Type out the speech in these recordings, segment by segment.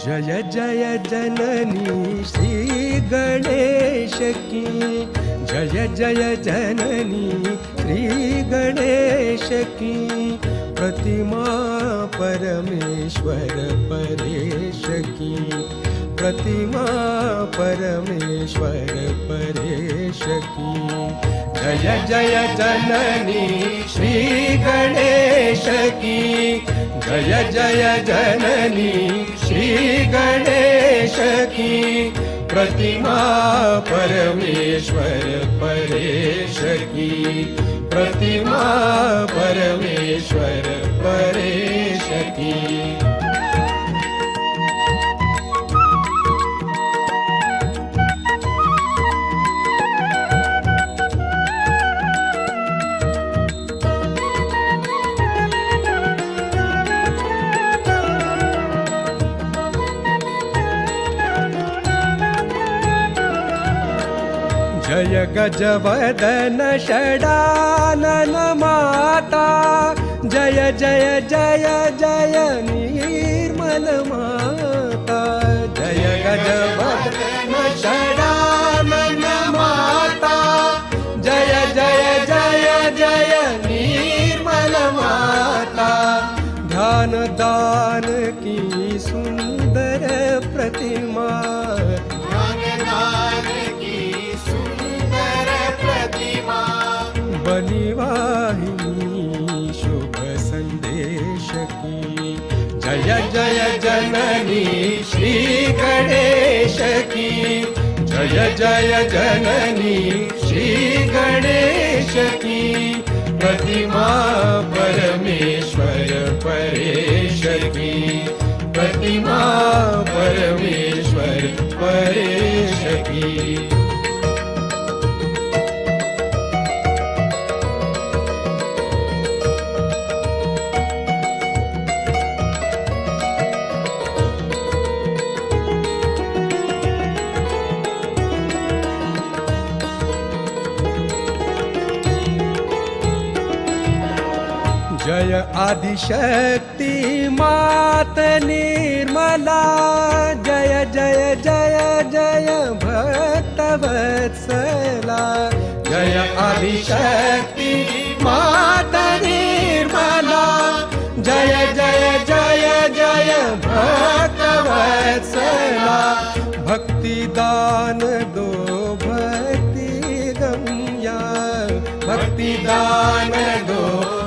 जय जय जननी श्री गणेश की, जय जय जननी श्री गणेश की, प्रतिमा परमेश्वर परेश की, प्रतिमा परमेश्वर परेश की। जय जय जननी श्री गणेश की, जय जय जननी श्री गणेश की, प्रतिमा परमेश्वर परेश की, प्रतिमा परमेश्वर परेश की। जय गजवदन षडानन माता, जय जय जय जय निर्मल माता। जय गजवदन षडानन माता, जय जय जय जय निर्मल माता। ध्यान दान की सुंदर प्रतिमा, बलिवाहिनी शुभ संदेश की। जय जय जननी श्री गणेश की, जय जय जननी श्री गणेश की, प्रतिमा परमेश्वर परेश की, प्रतिमा परमेश्वर परेश की। जय आदिशक्ति मात निर्मला, जय जय जय जय भक्तवत्सला। जय आदिशक्ति मात निर्मला, जय जय जय जय भक्तवत्सला। भक्ति दान दो भक्ति गम्या, भक्ति दान दो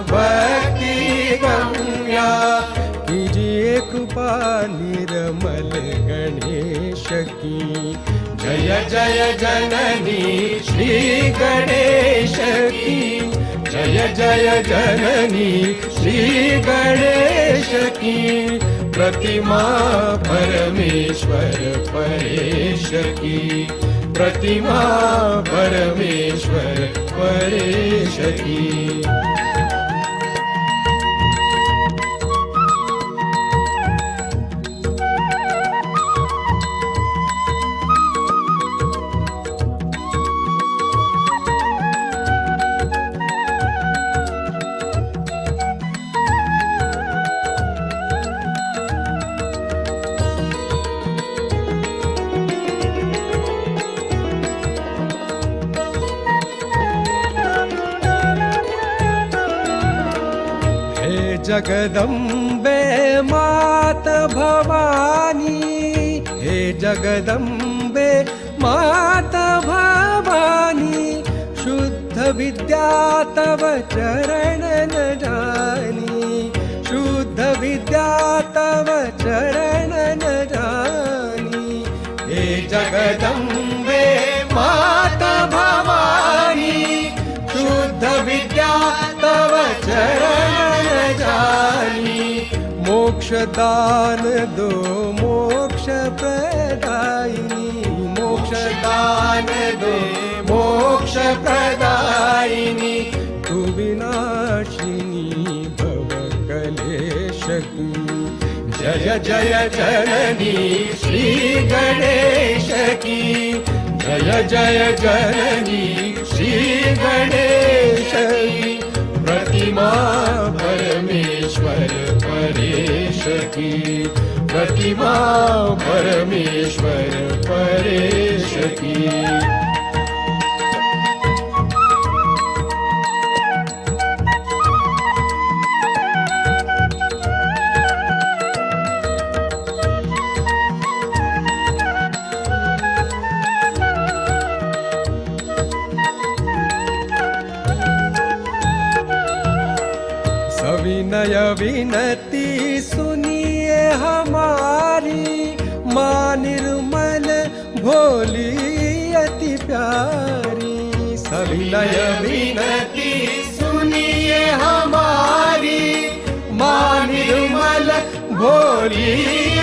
भक्ति गम्या। कीजिए कृपा निर्मल गणेश की, जय जय जननी श्री गणेश की, जय जय जननी श्री गणेश की, प्रतिमा परमेश्वर परेश की, प्रतिमा परमेश्वर परेश की। जगदम्बे मात भवानी, हे जगदम्बे मात भवानी। शुद्ध विद्या तव चरण न जानी, शुद्ध विद्या तव चरण न जानी। हे जगदम्बे मात भवानी, शुद्ध विद्या तव चरण जानी। मोक्ष दान दो मोक्ष प्रदायिनी, मोक्ष दान दो मोक्ष प्रदायिनी, तू विनाशिनी भव कलेश की। जय जय जननी श्री गणेश की, जय जय जननी श्री गणेश की। प्रतिमा परमेश्वर परेश की, प्रतिमा परमेश्वर परेश की। सविनय विनती सुनिए हमारी, माँ निर्मल भोली अति प्यारी। सविनय विनती सुनिए हमारी, माँ निर्मल भोली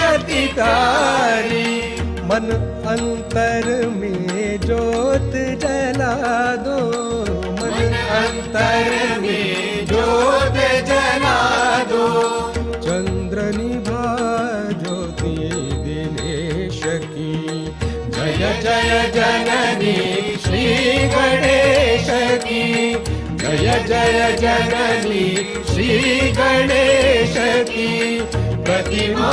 अति प्यारी। मन अंतर में ज्योत जला दो, मन अंतर में ज्योत जला दो। चंद्र निभा ज्योति दिनेश की, जय जय जननी श्री गणेश की, जय जय जननी श्री गणेश की। प्रतिमा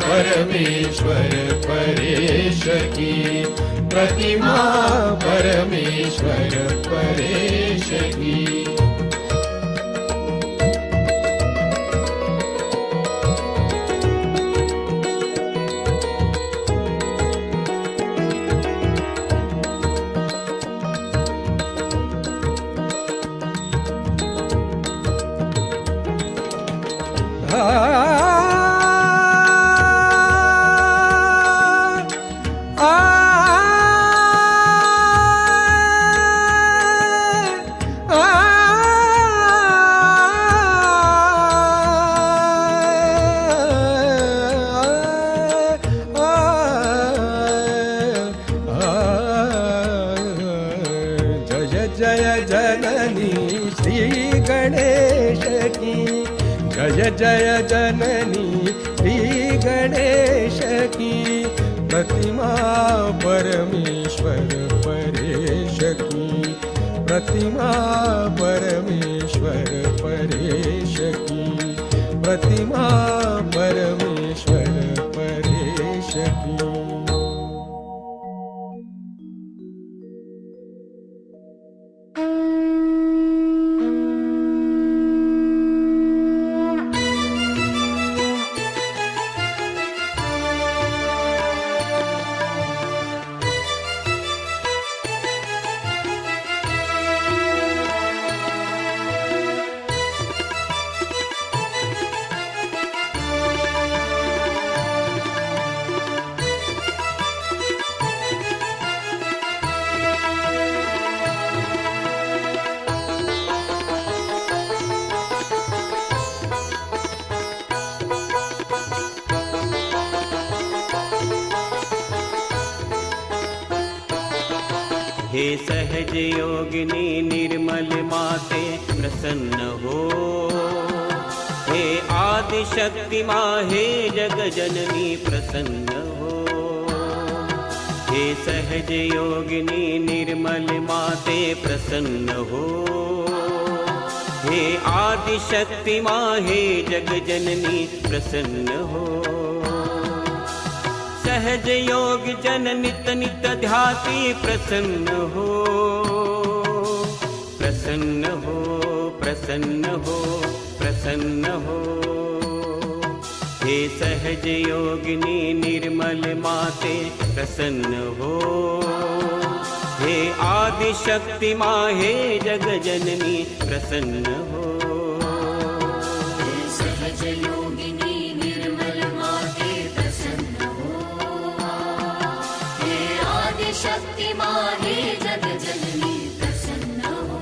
परमेश्वर परेश की, प्रतिमा परमेश्वर परेश की। जय जननी श्री गणेश की, जय जय जननी श्री गणेश की। प्रतिमा परमेश्वर परेश की, प्रतिमा परमेश्वर परेश की, प्रतिमा परमेश्वर परेश की। हे सहज योगिनी निर्मल माते प्रसन्न हो, हे आदि शक्ति माँ हे जग जननी प्रसन्न हो। हे सहज योगिनी निर्मल माते प्रसन्न हो, हे आदि शक्ति माँ हे जग जननी प्रसन्न हो। सहज योग जन नित नित ध्याति प्रसन्न हो, प्रसन्न हो, प्रसन्न हो, प्रसन्न हो। हे सहज योगिनी निर्मल माते प्रसन्न हो, हे आदि शक्ति माँ हे जग जननी प्रसन्न हो। हे सहज योगिनी निर्मल माते प्रसन्न हो, हे आदि शक्ति माँ हे जग जननी प्रसन्न हो।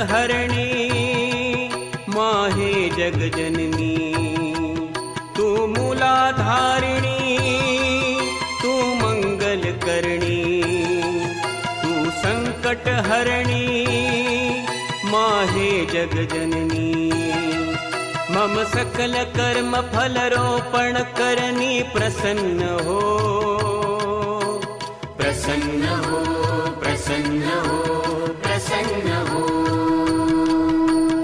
हरणी माहे जगजननी तू मूलाधारिणी तू मंगल करणी तू संकट हरणी माहे जगजननी मम सकल कर्म फल रोपण करनी प्रसन्न हो प्रसन्न हो प्रसन्न हो प्रसन्न हो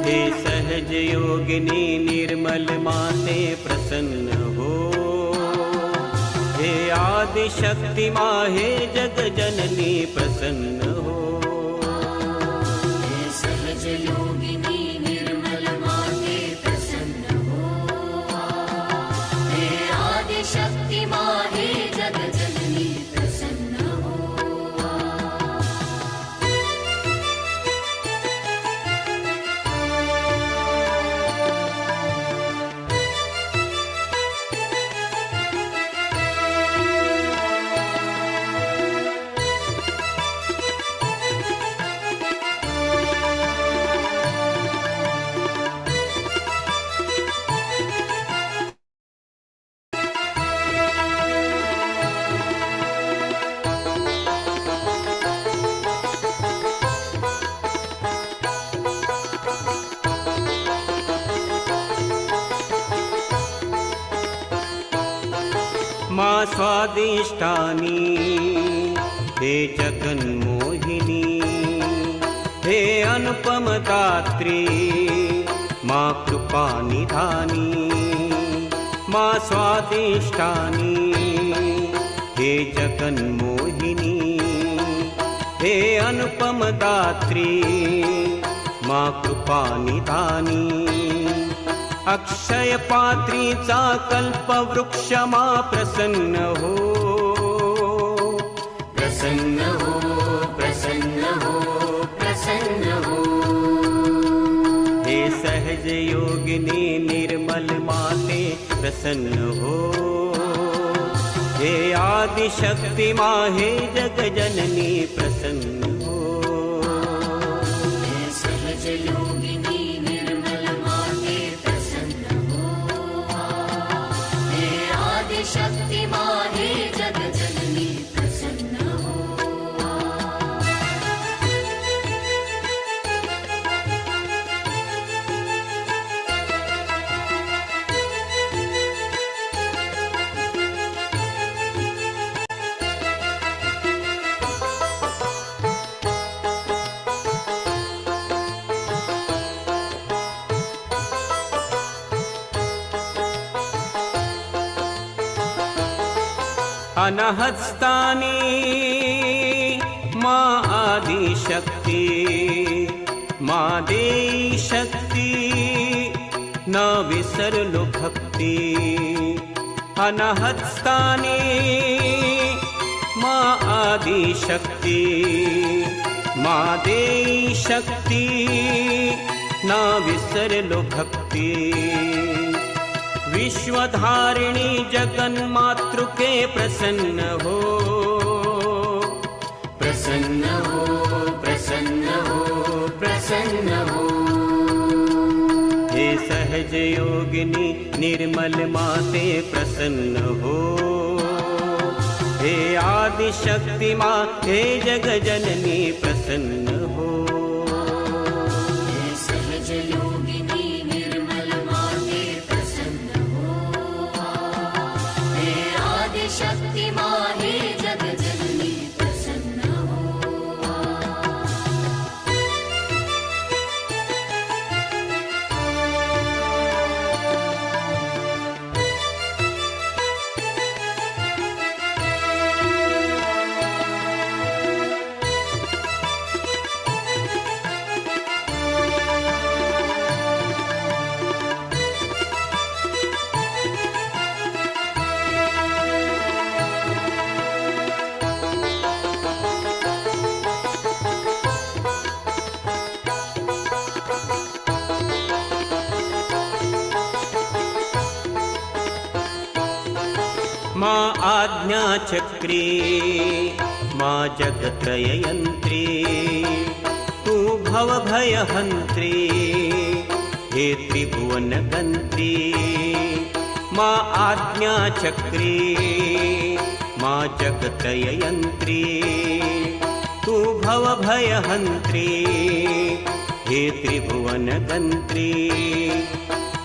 हे सहज योगिनी निर्मल माते प्रसन्न हो हे आदि शक्ति माहे जग जननी प्रसन्न हो हे सहज योगिनी निर्मल माते प्रसन्न हो हे आदि शक्ति माहे जग जननी प्रसन्न हो मा स्वादिष्टानी हे जगन्मोहिनी हे अनुपम दात्री मा कृपा निधानी मा स्वादिष्टानी हे जगन्मोहिनी हे अनुपम दात्री मा कृपा निधानी अक्षय पात्रीचा कल्प वृक्ष मा प्रसन्न हो प्रसन्न हो प्रसन्न हो प्रसन्न हो हे सहज योगिनी निर्मल माते प्रसन्न हो हे आदि शक्ति माहे जग जननी प्रसन्न हो हे सहज योगिनी निर्मल माते प्रसन्न हो हे आदि शक्ति माहे जग जननी प्रसन्न हो अनहस्तानी मा आदि शक्ति मा देई शक्ति न विसरलो भक्ति अनहस्तानी मा आदि शक्ति मा देई शक्ति न विसरलो भक्ति विश्वधारिणी जगन्मातृके प्रसन्न हो प्रसन्न हो प्रसन्न हो प्रसन्न हो हे सहज योगिनी निर्मल माते प्रसन्न हो हे आदि शक्ति माँ हे जग जननी प्रसन्न हो हे सहज योगिनी निर्मल माते प्रसन्न हो हे आदि शक्ति माहे जग जननी प्रसन्न हो मा आज्ञाचक्री मा जगत्रययन्त्री तू भवभयहन्त्री हे त्रिभुवन गन्त्री मा आज्ञाचक्री मा जगतययन्त्री तू भवभयहन्त्री हे त्रिभुवन गन्त्री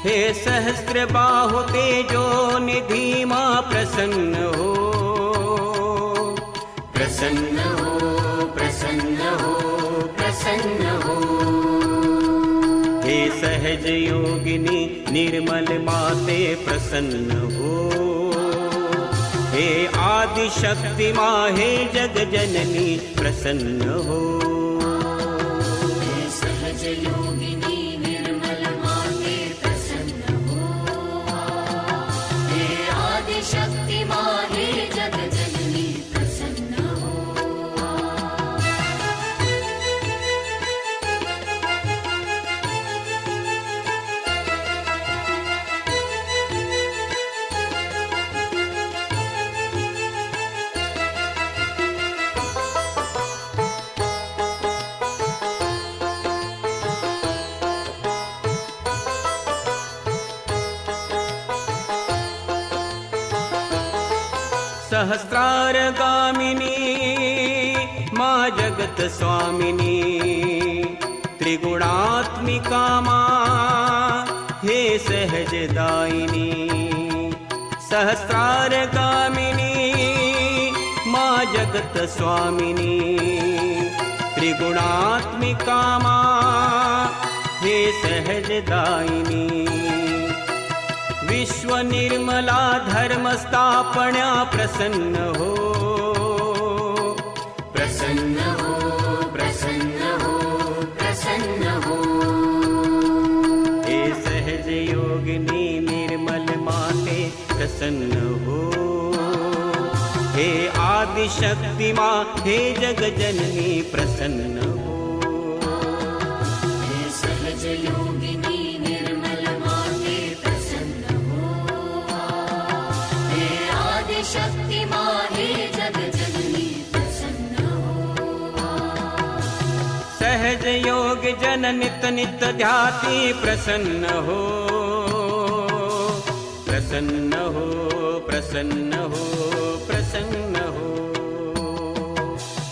हे सहस्रबाहु तेजो निधि मा प्रसन्न हो प्रसन्न हो प्रसन्न हो प्रसन्न हो हे सहज योगिनी निर्मल माते प्रसन्न हो हे आदि शक्ति माँ हे जग जननी प्रसन्न हो हे सहज योगिनी निर्मल माते प्रसन्न हो हे आदि शक्ति माँ हे जग जननी प्रसन्न हो सहस्रारगामिनी मा जगत स्वामिनी त्रिगुणात्मिका मा हे सहजदायिनी सहस्रारगामिनी मा जगत स्वामिनी त्रिगुणात्मिका मा हे सहजदायिनी विश्व निर्मला धर्म स्थापना प्रसन्न हो प्रसन्न हो प्रसन्न हो प्रसन्न हो हे सहज योगिनी निर्मल माते प्रसन्न हो हे आदि शक्ति माँ हे जग जननी प्रसन्न हो हे सहज योगिनी निर्मल माते प्रसन्न हो हे आदि शक्ति माँ हे जग जननी प्रसन्न हो सहज योग जन नित नित ध्याति प्रसन्न हो प्रसन्न हो प्रसन्न हो प्रसन्न हो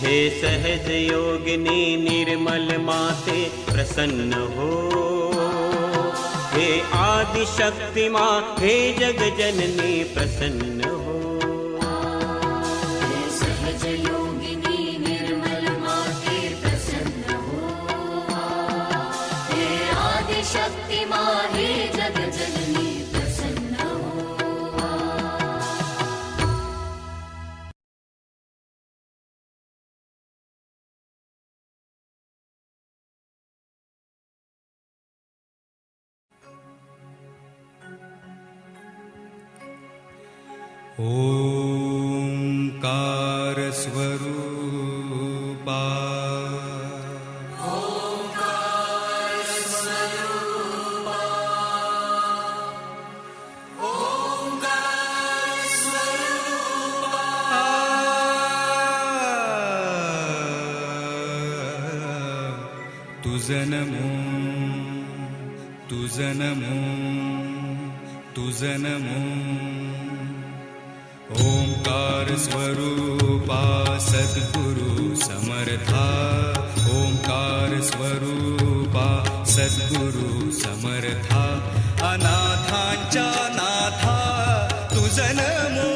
हे सहज योगिनी निर्मल माते प्रसन्न हो हे आदि शक्ति माँ हे जग जननी प्रसन्न हो हे सहज योगिनी निर्मल माते प्रसन्न हो हे आदि शक्ति माँ हे जग जननी प्रसन्न हो ओंकार स्वरूपा तुझं नमो तुझं नमो तुझं नमो ओंकार स्वरूपा सद्गुरु समर्था ओंकार स्वरूपा सद्गुरु समर्था अनाथांच्या नाथा तुझं नमो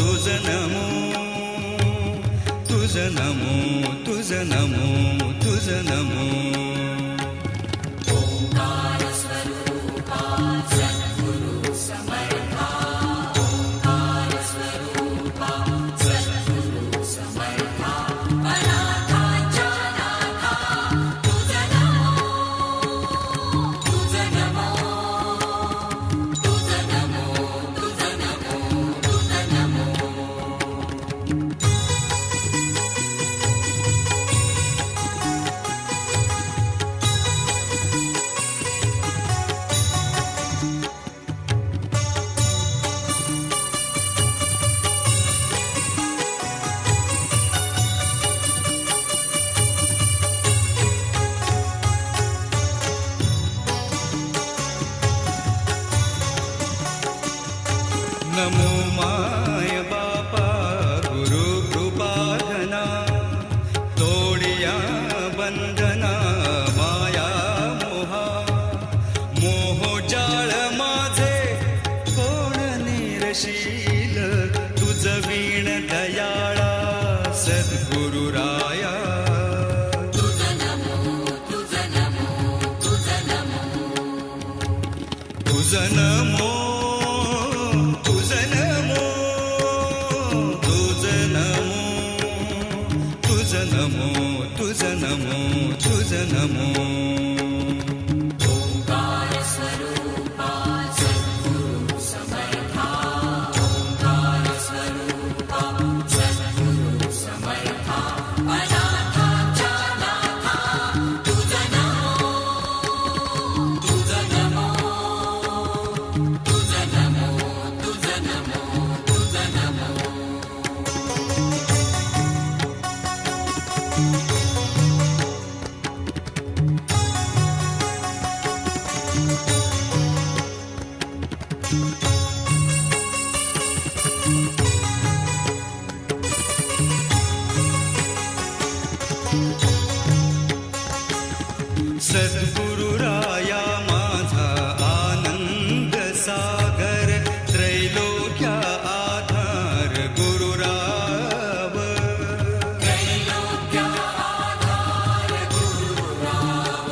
तुझं नमो तुझं नमो तुझं नमो तुझं नमो ओंकार स्वरूपा सद्गुरु समर्था ओंकार स्वरूपा सद्गुरु समर्था अनाथांच्या नाथा तुझं नमो तुझं नमो तुझं नमो तुझं नमो तुझं नमो तुझ नमो तुझ नमो तुझ नमो तुझ नमो तुझ नमो तुझ नमो ओंकार स्वरूपा सद्गुरु समर्था ओंकार स्वरूपा सद्गुरु समर्था अनाथांच्या नाथा तुझ नमो तुझ नमो तुझ नमो तुझ नमो तुझ नमो सद्गुरु राया माझा आनंद सागर त्रैलोक्या आधार गुरुराव त्रैलोक्या आधार गुरुराव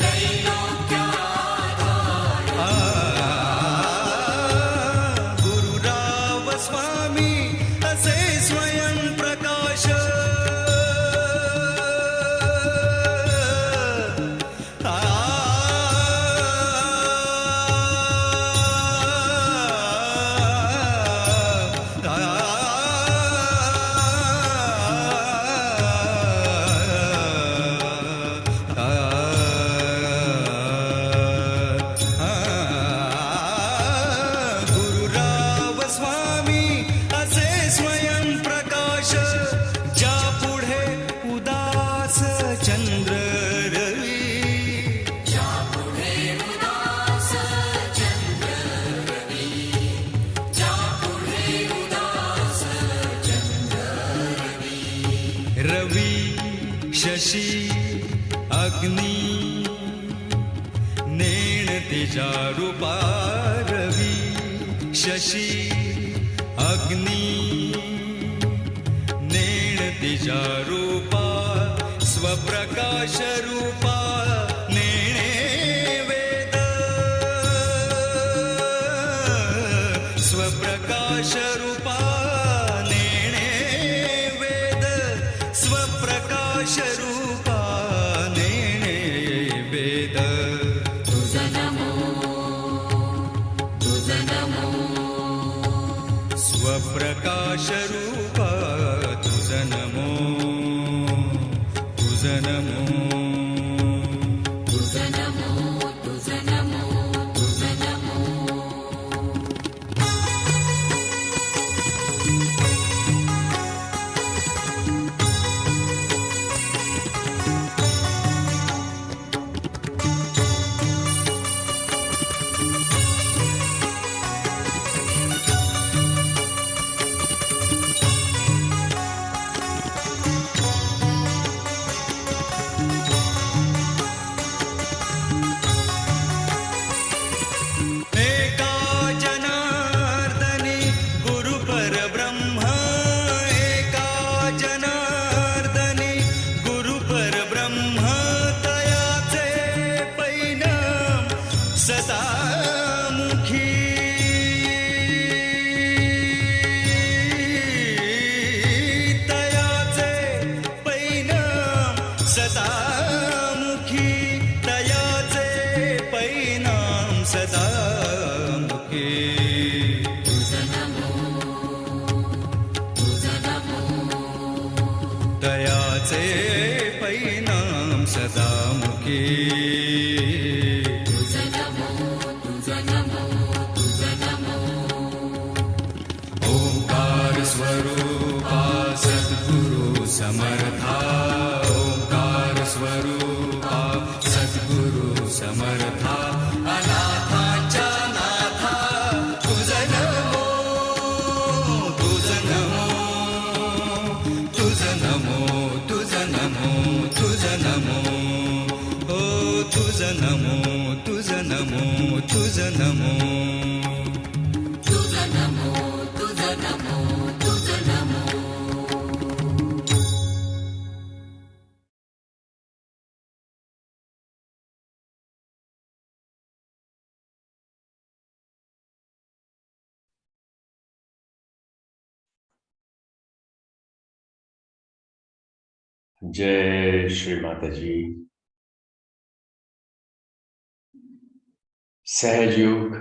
त्रैलोक्या गुरुराव स्वामी असे स्वयं प्रकाश गुरुराव स्वामी असे स्वयं प्रकाश ज्या पुढे उदास चंद्र रवी ज्या पुढे उदास चंद्र रवी ज्या पुढे उदास चंद्र रवी शशी अग्नी नेण तिच्या रूपा रवी शशी अग्नी नेण तिच्या रूपा स्वप्रकाश रूपा नेणे वेद स्वप्रकाश रूपा नेणे वेद स्वप्रकाश रूपा नेणे वेद तुझ नमो तुझ नमो स्वप्रकाश रूपा तुझ नमो तुझ नमो तुझ नमो तुझ नमो तुझ नमो एका जनार्दनी गुरु परब्रह्म एका जनार्दनी गुरु परब्रह्म तयाचे परिणाम सदामुखी तयाचे परिणाम सदामुखी तयाचे परिणाम सदामुखी तुझ नमो तुझ नमो तयाचे परिणाम सदामुखी तुझ नमो तुझ नमो तुझ नमो ओंकार स्वरूपा सद्गुरु समर्था ओंकार स्वरूपा सद्गुरु समर्था अनाथांच्या नाथा तुझ नमो तुझ नमो तुझ नमो तुझ नमो तुझ नमो ओ तुझ नमो तुझ नमो तुझ नमो जय श्री माता जी। सहज योग,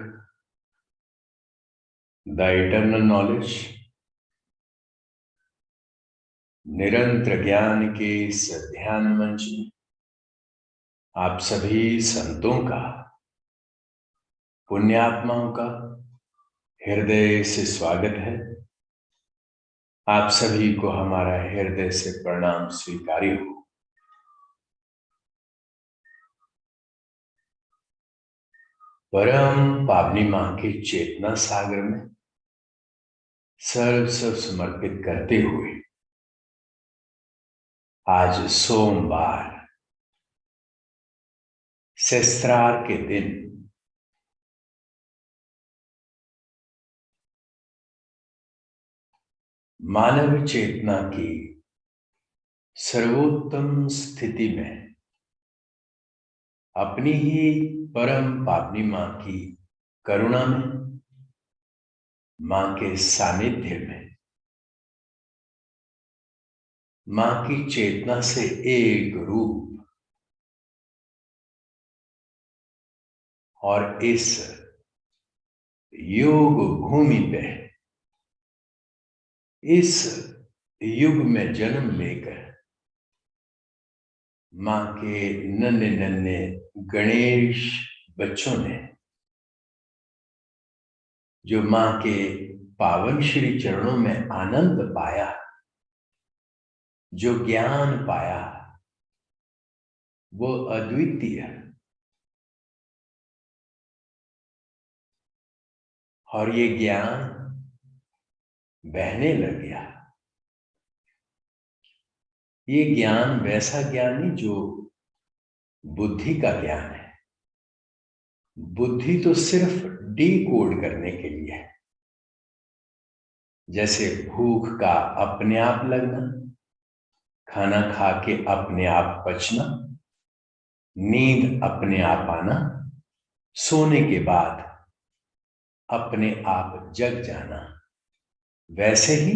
द इटर्नल नॉलेज, निरंतर ज्ञान के इस ध्यान मंच में आप सभी संतों का, पुण्यात्माओं का हृदय से स्वागत है। आप सभी को हमारा हृदय से प्रणाम स्वीकार्य हो। परम पावनी मां के चेतना सागर में सर्व समर्पित करते हुए आज सोमवार सहस्त्रार के दिन मानव चेतना की सर्वोत्तम स्थिति में अपनी ही परम पावनी मां की करुणा में, मां के सानिध्य में, मां की चेतना से एक रूप और इस योग भूमि पे, इस युग में जन्म लेकर मां के नन्हे नन्हे गणेश बच्चों ने जो मां के पावन श्री चरणों में आनंद पाया, जो ज्ञान पाया, वो अद्वितीय और ये ज्ञान बहने लग गया। ये ज्ञान वैसा ज्ञान नहीं जो बुद्धि का ज्ञान है। बुद्धि तो सिर्फ डिकोड करने के लिए है, जैसे भूख का अपने आप लगना, खाना खा के अपने आप पचना, नींद अपने आप आना, सोने के बाद अपने आप जग जाना। वैसे ही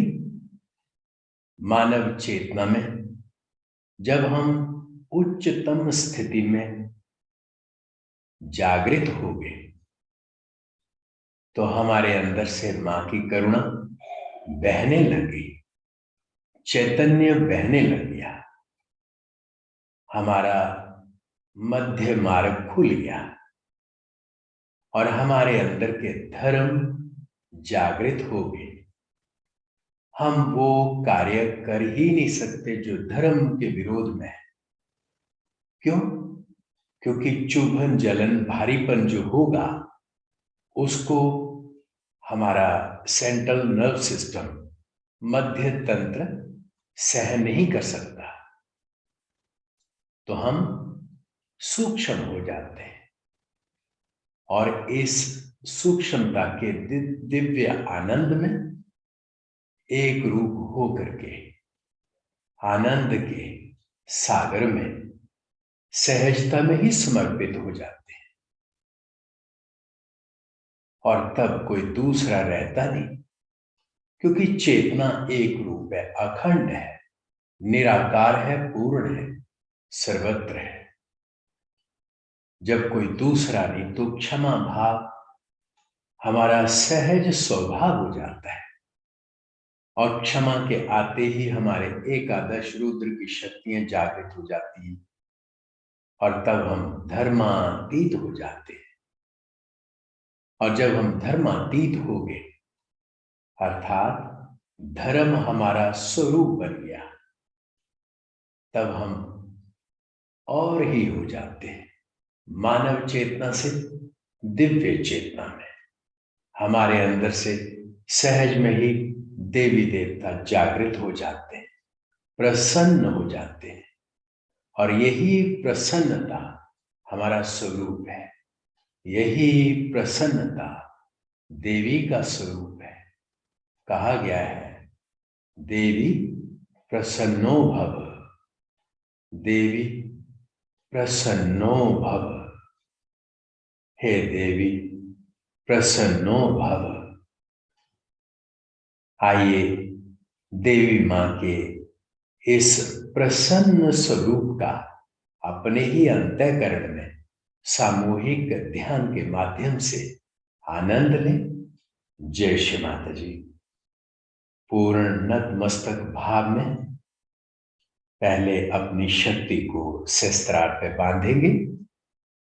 मानव चेतना में जब हम उच्चतम स्थिति में जागृत हो गए तो हमारे अंदर से मां की करुणा बहने लगी, चैतन्य बहने लग गया, हमारा मध्य मार्ग खुल गया और हमारे अंदर के धर्म जागृत हो गए। हम वो कार्य कर ही नहीं सकते जो धर्म के विरोध में है। क्यों? क्योंकि चुभन, जलन, भारीपन जो होगा उसको हमारा सेंट्रल नर्व सिस्टम, मध्य तंत्र सहन नहीं कर सकता, तो हम सूक्ष्म हो जाते हैं और इस सूक्ष्मता के दिव्य आनंद में एक रूप हो करके आनंद के सागर में सहजता में ही समर्पित हो जाते हैं और तब कोई दूसरा रहता नहीं, क्योंकि चेतना एक रूप है, अखंड है, निराकार है, पूर्ण है, सर्वत्र है। जब कोई दूसरा नहीं तो क्षमा भाव हमारा सहज स्वभाव हो जाता है और क्षमा के आते ही हमारे एकादश रुद्र की शक्तियां जागृत हो जाती हैं और तब हम धर्मातीत हो जाते हैं। और जब हम धर्मातीत हो गए अर्थात धर्म हमारा स्वरूप बन गया, तब हम और ही हो जाते हैं मानव चेतना से दिव्य चेतना में। हमारे अंदर से सहज में ही देवी देवता जागृत हो जाते हैं, प्रसन्न हो जाते हैं और यही प्रसन्नता हमारा स्वरूप है। यही प्रसन्नता देवी का स्वरूप है। कहा गया है देवी प्रसन्नो भव, देवी प्रसन्नो भव, हे देवी प्रसन्नो भव। आइए देवी मां के इस प्रसन्न स्वरूप का अपने ही अंतःकरण में सामूहिक ध्यान के माध्यम से आनंद लें। जय श्री माता जी। पूर्ण नतमस्तक भाव में पहले अपनी शक्ति को शस्त्रार पे बांधेंगे,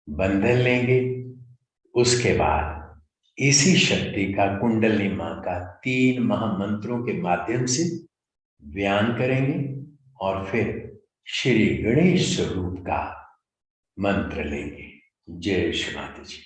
बंधन लेंगे। उसके बाद इसी शक्ति का कुंडलिनी मां का 3 महामंत्रों के माध्यम से व्यान करेंगे और फिर श्री गणेश स्वरूप का मंत्र लेंगे। जय श्री माता जी।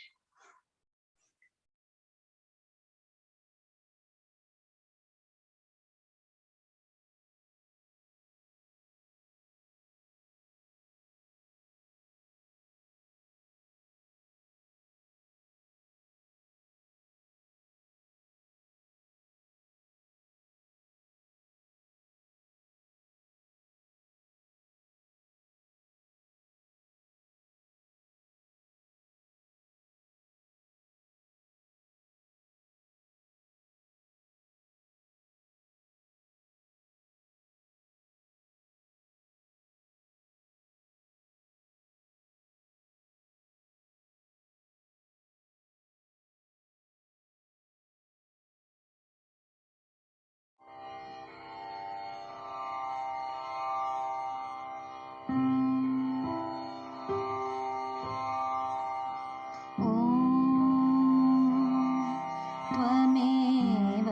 त्वमेव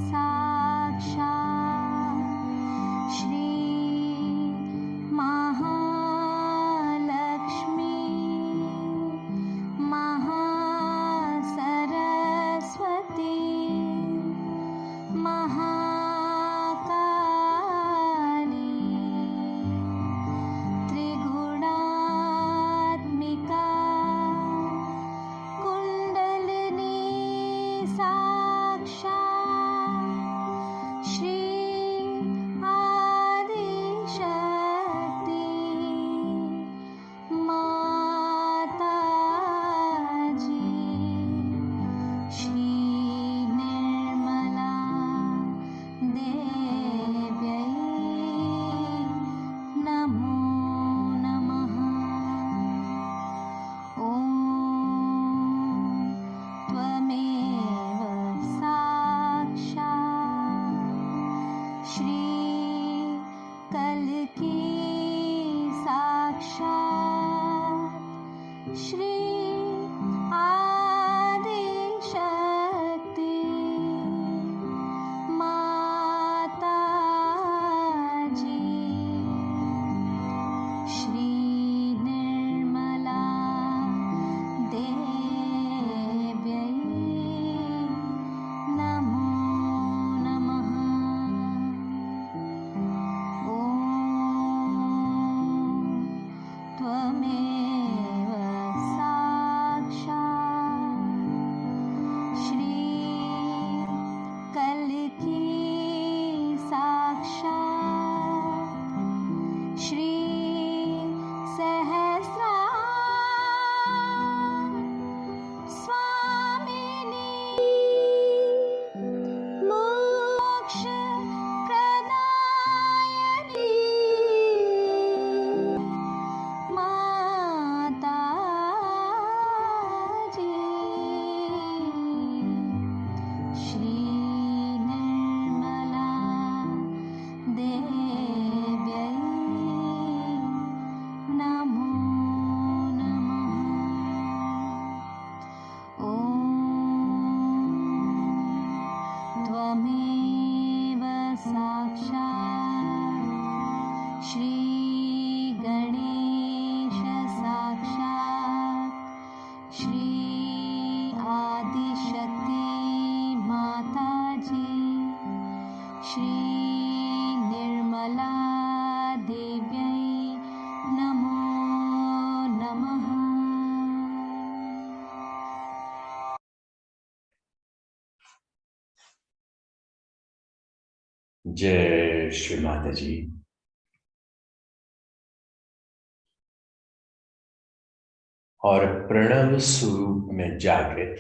साक्षात् श्री महालक्ष्मी महासरस्वती महाकाली त्रिगुणात्मिका कुण्डलिनी साक्षात् श्री आदिशक्ति माताजी श्री निर्मला देव्यै नमो नमः। ॐ त्वमेव साक्षात् श्री कल्की साक्षात् श्री आदिशक्ति माताजी श्री निर्मला देव्यै नमो नमः। ॐ त्वमेव साक्षात् श्री कल्की साक्षात् श्री सहस्रार स्वामिनी मोक्ष प्रदायिनी माताजी श्री निर्मला देव्यै नमो नमः। ॐ त्वमेव साक्षात् श्री गणेश साक्षात् श्री आदिशक्ति माताजी श्री निर्मला देव्यै नमो नमः। जय श्री माता जी। और प्रणव स्वरूप में जागृत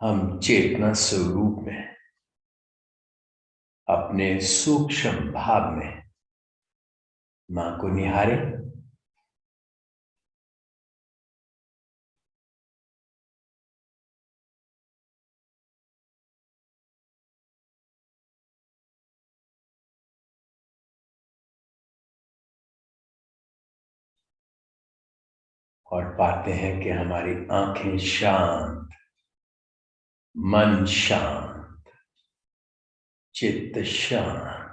हम चेतना स्वरूप में अपने सूक्ष्म भाव में मां को निहारे। और पाते हैं कि हमारी आंखें शांत, मन शांत, चित्त शांत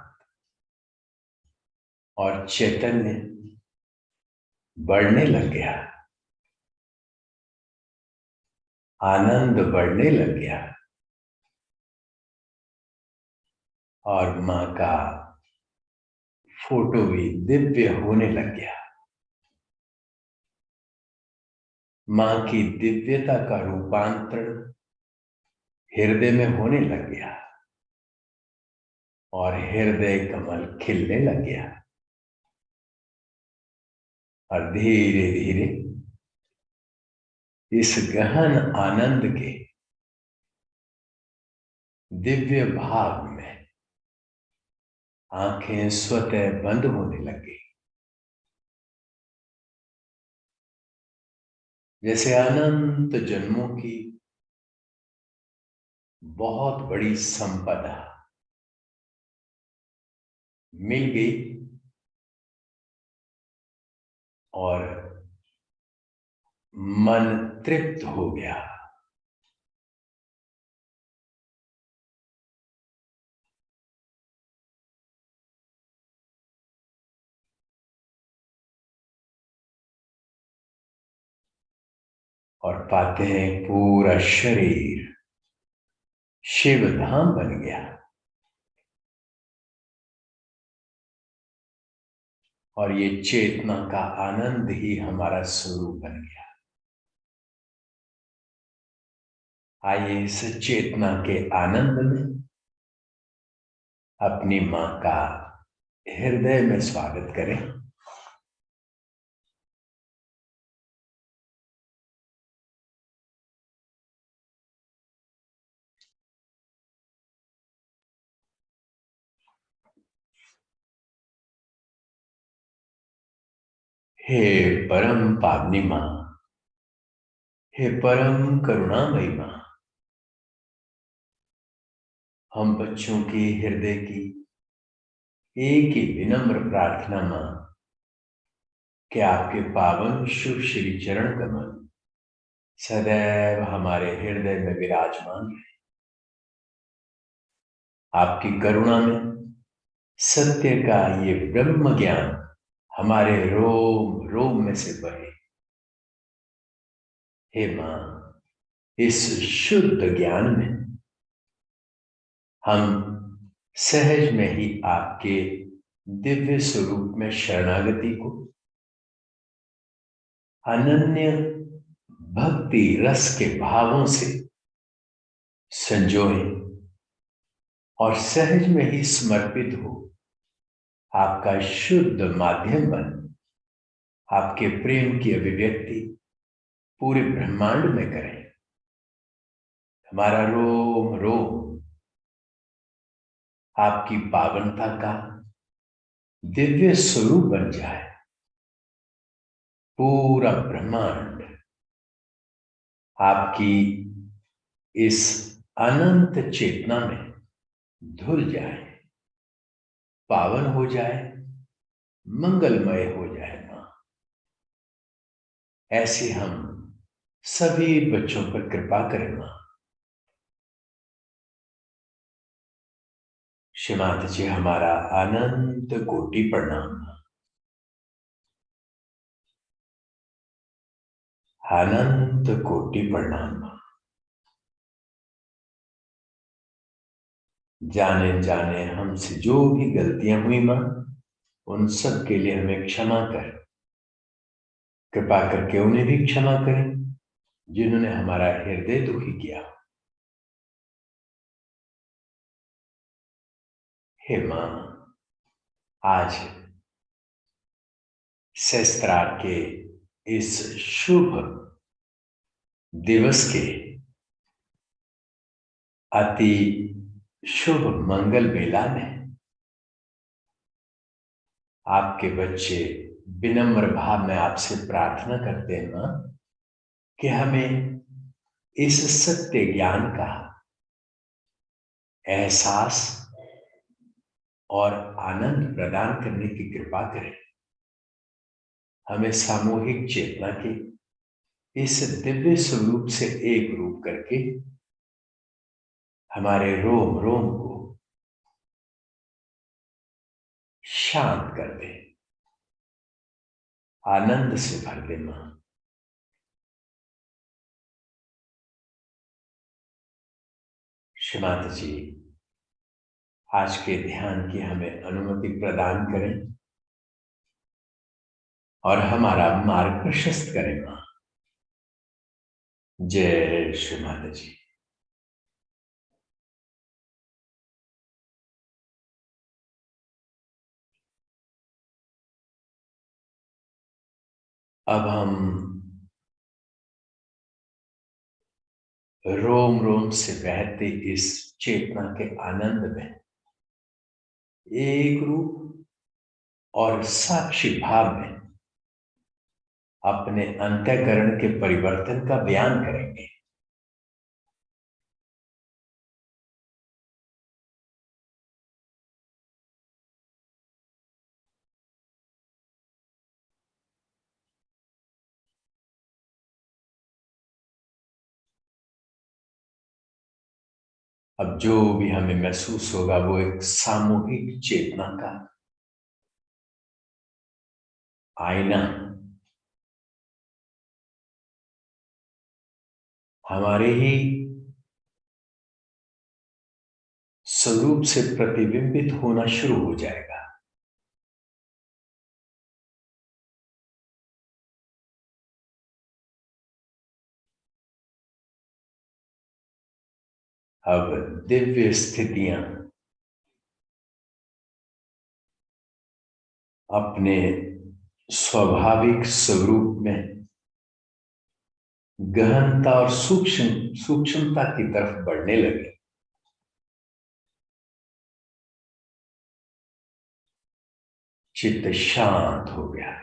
और चैतन्य बढ़ने लग गया, आनंद बढ़ने लग गया और मां का फोटो भी दिव्य होने लग गया। मां की दिव्यता का रूपांतरण हृदय में होने लग गया और हृदय कमल खिलने लग गया। और धीरे धीरे इस गहन आनंद के दिव्य भाव में आंखें स्वतः बंद होने लग गई, जैसे अनंत जन्मों की बहुत बड़ी संपदा मिल गई और मन तृप्त हो गया। और पाते हैं पूरा शरीर शिव धाम बन गया और ये चेतना का आनंद ही हमारा स्वरूप बन गया। आइए इस चेतना के आनंद में अपनी मां का हृदय में स्वागत करें। हे परम पावनी मां, हे परम करुणामयी मां, हम बच्चों की हृदय की एक ही विनम्र प्रार्थना मां कि आपके पावन शुभ श्री चरण कमल सदैव हमारे हृदय में विराजमान रहे। आपकी करुणा में सत्य का ये ब्रह्म ज्ञान हमारे रोम रोम में से बहे। हे मां, इस शुद्ध ज्ञान में हम सहज में ही आपके दिव्य स्वरूप में शरणागति को अनन्य भक्ति रस के भावों से संजोएं और सहज में ही समर्पित हो आपका शुद्ध माध्यम बन आपके प्रेम की अभिव्यक्ति पूरे ब्रह्मांड में करें। हमारा रोम रोम आपकी पावनता का दिव्य स्वरूप बन जाए। पूरा ब्रह्मांड आपकी इस अनंत चेतना में धुल जाए, पावन हो जाए, मंगलमय हो जाए। मां, ऐसे हम सभी बच्चों पर कृपा करें। मां, श्रीमाता जी हमारा अनंत कोटि प्रणाम। अनंत कोटि प्रणाम। जाने जाने हमसे जो भी गलतियां हुई मां, उन सब के लिए हमें क्षमा कर, कृपा करके उन्हें भी क्षमा करें जिन्होंने हमारा हृदय दुखी किया। हे मां, आज सहस्त्रार के इस शुभ दिवस के अति शुभ मंगल बेला में आपके बच्चे विनम्र भाव में आपसे प्रार्थना करते हैं मां कि हमें इस सत्य ज्ञान का एहसास और आनंद प्रदान करने की कृपा करें। हमें सामूहिक चेतना के इस दिव्य स्वरूप से एक रूप करके हमारे रोम रोम को शांत कर दे, आनंद से भर दे मां। श्रीमाता जी आज के ध्यान की हमें अनुमति प्रदान करें और हमारा मार्ग प्रशस्त करें मां। जय श्री माता जी। अब हम रोम रोम से बहते इस चेतना के आनंद में एक रूप और साक्षी भाव में अपने अंतःकरण के परिवर्तन का बयान करेंगे। अब जो भी हमें महसूस होगा वो एक सामूहिक चेतना का आईना हमारे ही स्वरूप से प्रतिबिंबित होना शुरू हो जाएगा। अब दिव्य स्थितियां अपने स्वाभाविक स्वरूप में गहनता और सूक्ष्मता की तरफ बढ़ने लगे। चित्त शांत हो गया।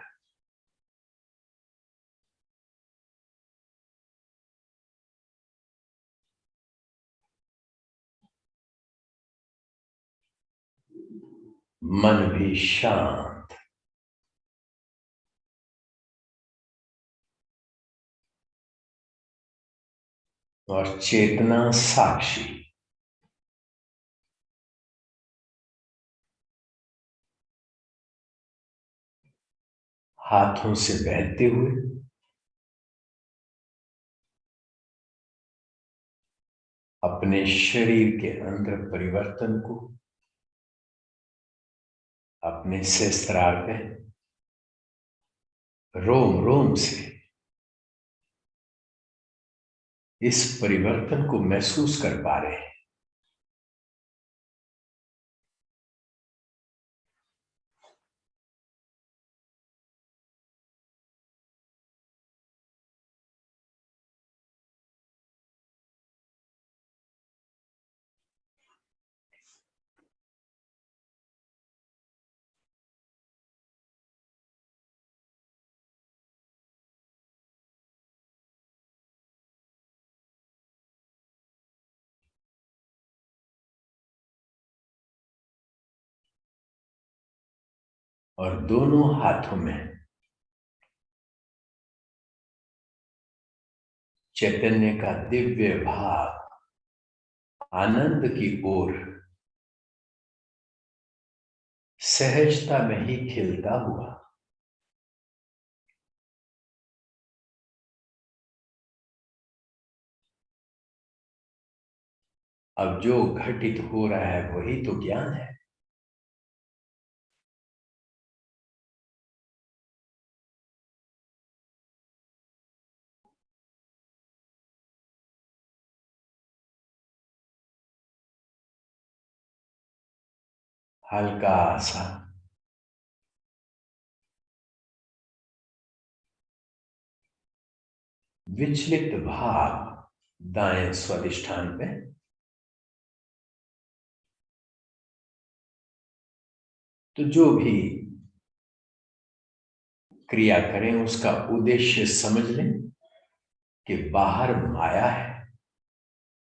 मन भी शांत। और चेतना साक्षी। हाथों से बहते हुए अपने शरीर के अंदर परिवर्तन को अपने सहस्त्रार में रोम रोम से इस परिवर्तन को महसूस कर पा रहे हैं। और दोनों हाथों में चैतन्य का दिव्य भाव आनंद की ओर सहजता में ही खिलता हुआ अब जो घटित हो रहा है वही तो ज्ञान है। हल्का सा विचलित भाव दाएं स्वादिष्ठान पे तो जो भी क्रिया करें उसका उद्देश्य समझ लें कि बाहर माया है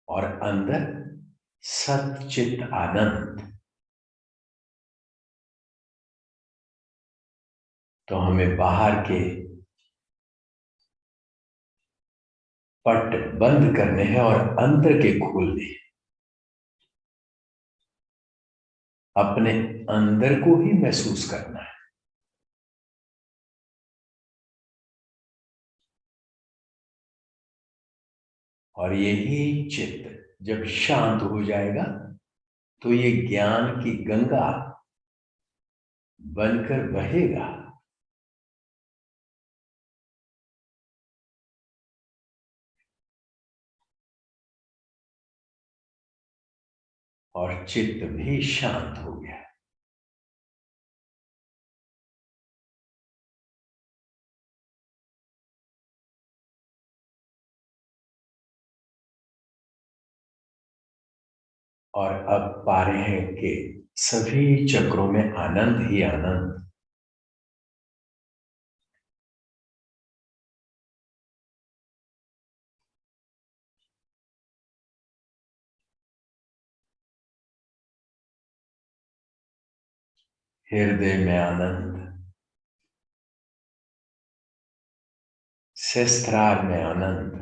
और अंदर सच्चित आनंद। तो हमें बाहर के पट बंद करने हैं और अंदर के खोलने हैं। अपने अंदर को ही महसूस करना है। और यही चित्त जब शांत हो जाएगा तो ये ज्ञान की गंगा बनकर बहेगा। और चित्त भी शांत हो गया। और अब पा रहे हैं कि सभी चक्रों में आनंद ही आनंद। हृदय में आनंद, सहस्त्रार में आनंद,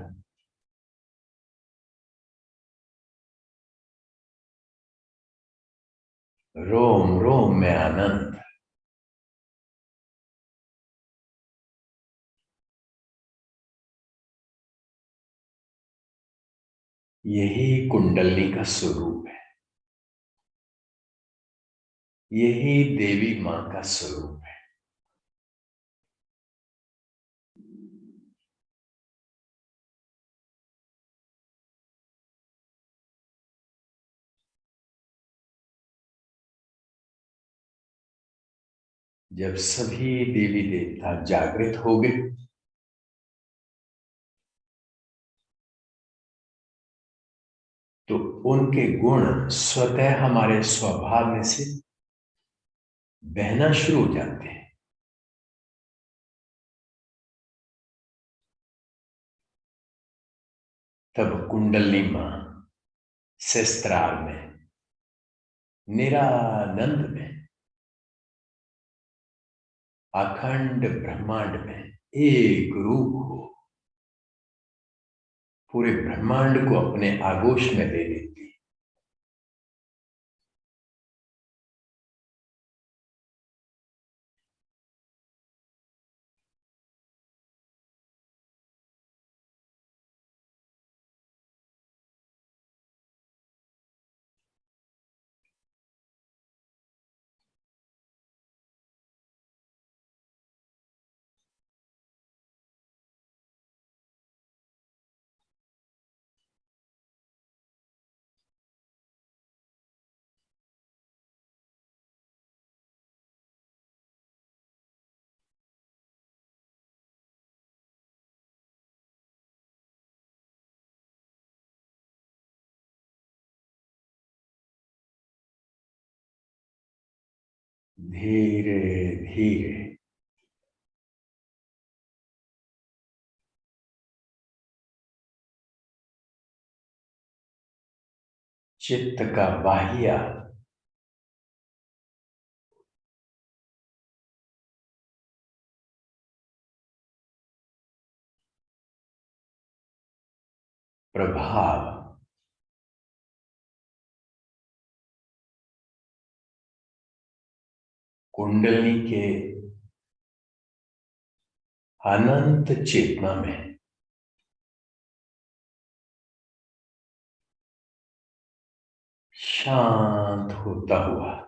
रोम रोम में आनंद। यही कुंडली का स्वरूप है। यही देवी मां का स्वरूप है। जब सभी देवी देवता जागृत हो गए तो उनके गुण स्वतः हमारे स्वभाव में से बहना शुरू हो जाते हैं। तब कुंडली मां सहस्त्रार में, निरानंद में, अखंड ब्रह्मांड में एक रूप हो पूरे ब्रह्मांड को अपने आगोश में ले लेती। धीरे धीरे चित्त का बाह्य प्रभाव कुंडली के अनंत चेतना में शांत होता हुआ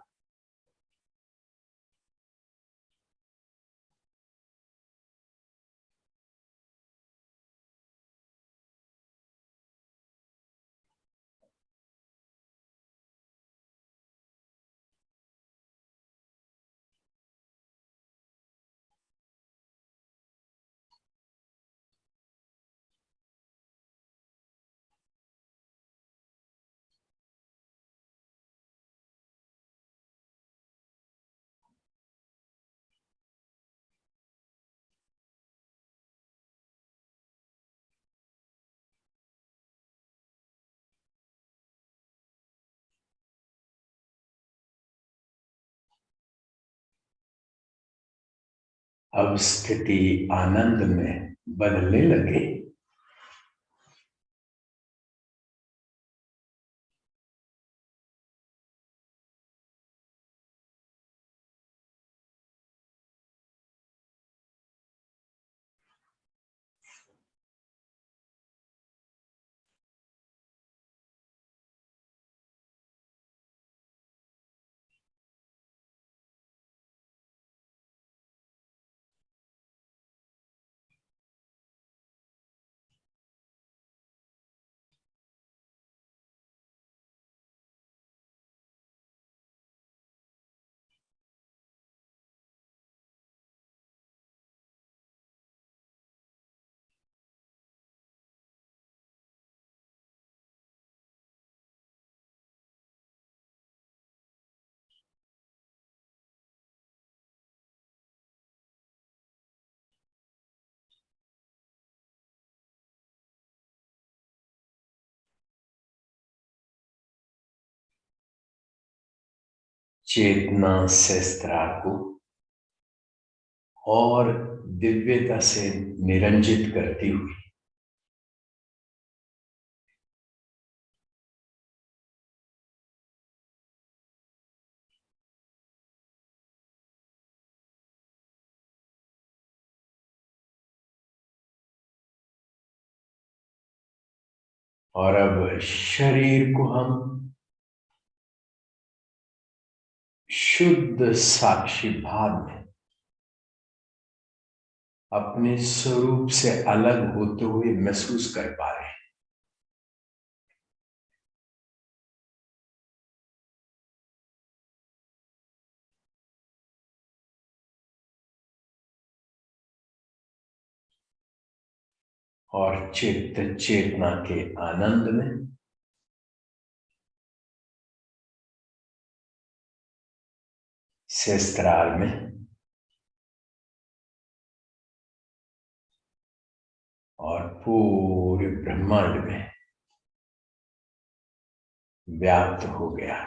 अब स्थिति आनंद में बदलने लगे। चेतना सहस्त्रार को और दिव्यता से निरंजित करती हुई और अब शरीर को हम शुद्ध साक्षी भाव में अपने स्वरूप से अलग होते हुए महसूस कर पा रहे हैं। और चित्त चेतना के आनंद में सहस्त्रार में और पूरे ब्रह्मांड में व्याप्त हो गया।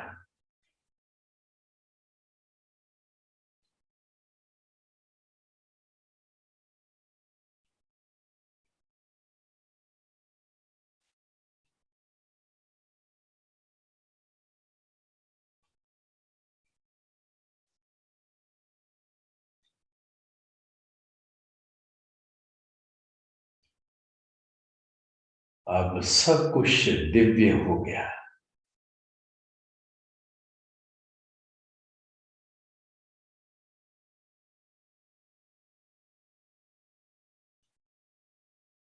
अब सब कुछ दिव्य हो गया।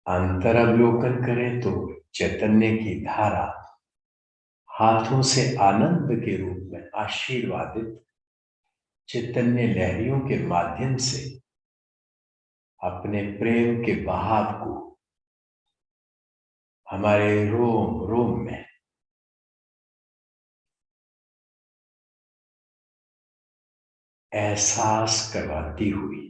अंतरावलोकन करें तो चैतन्य की धारा हाथों से आनंद के रूप में आशीर्वादित चैतन्य लहरियों के माध्यम से अपने प्रेम के बहाव को हमारे रोम रोम में एहसास करवाती हुई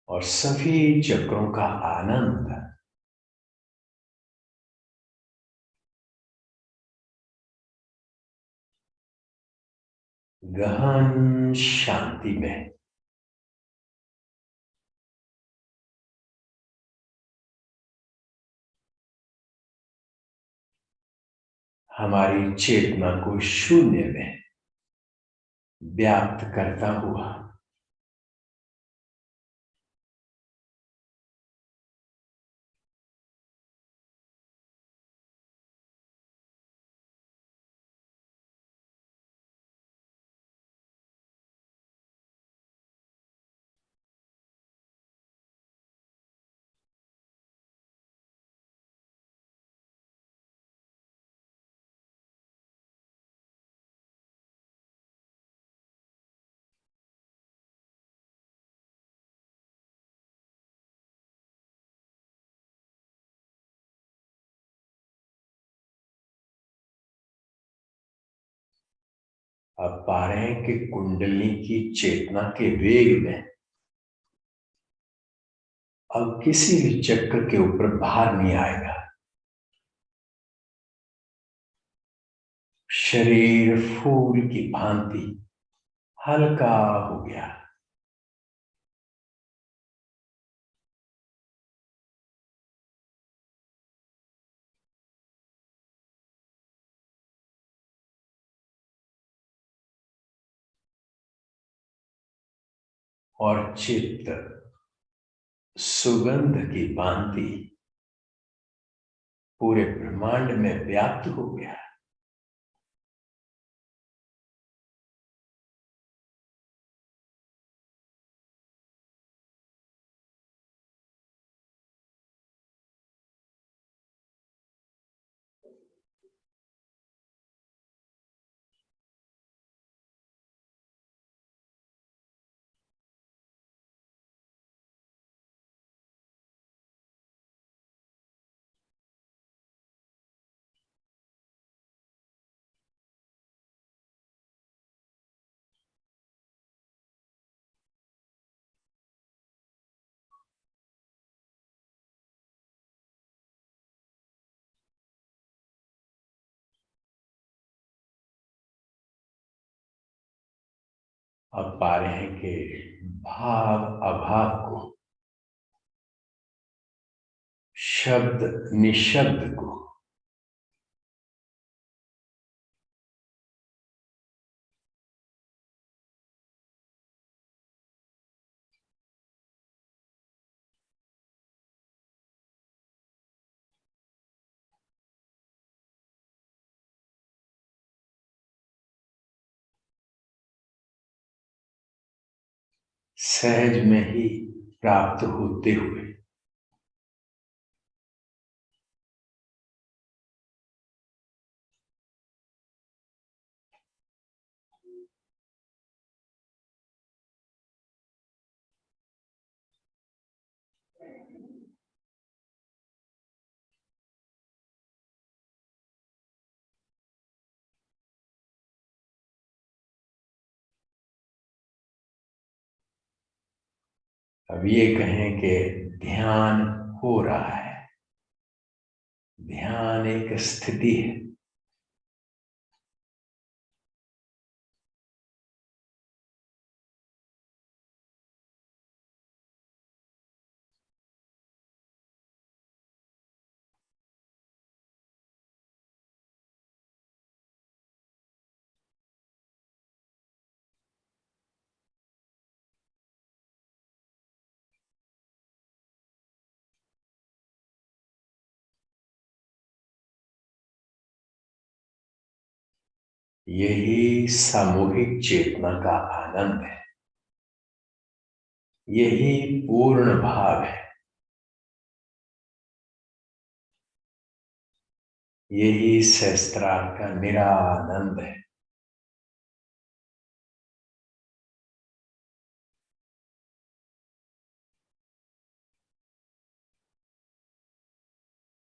और सभी चक्रों का आनंद गहन शांति में हमारी चेतना को शून्य में व्याप्त करता हुआ अब पा रहे हैं कि कुंडली की चेतना के वेग में अब किसी भी चक्र के ऊपर भार नहीं आएगा। शरीर फूल की भांति हल्का हो गया। और चित्त सुगंध की भांति पूरे ब्रह्मांड में व्याप्त हो गया। अब पा रहे हैं कि भाव अभाव को, शब्द निशब्द को सहज में ही प्राप्त होते हुए अब ये कहें कि ध्यान हो रहा है। ध्यान एक स्थिति है। यही सामूहिक चेतना का आनंद है। यही पूर्ण भाव है। यही सहस्त्रार का निरानंद है।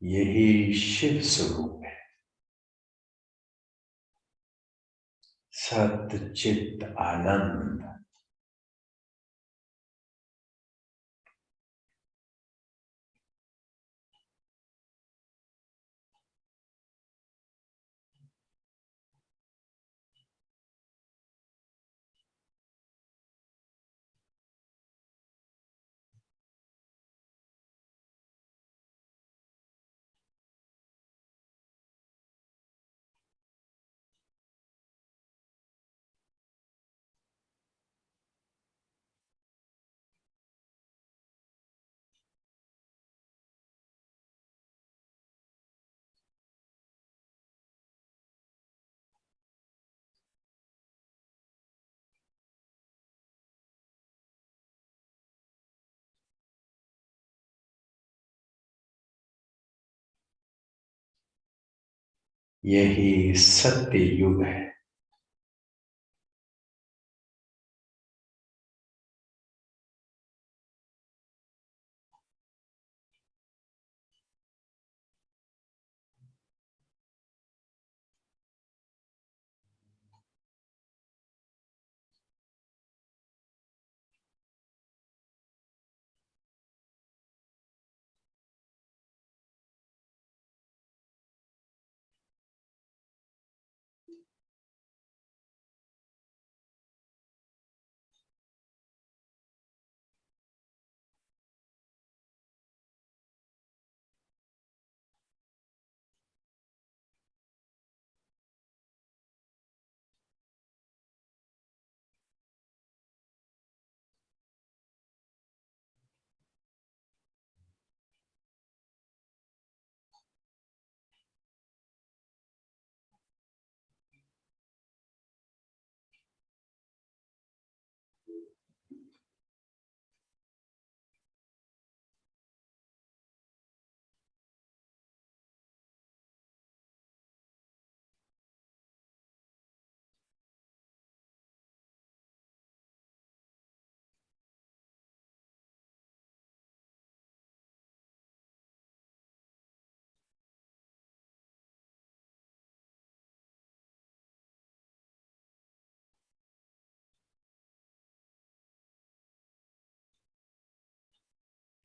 यही शिव स्वरूप है। सत चित आनंद। यही सत्य युग है।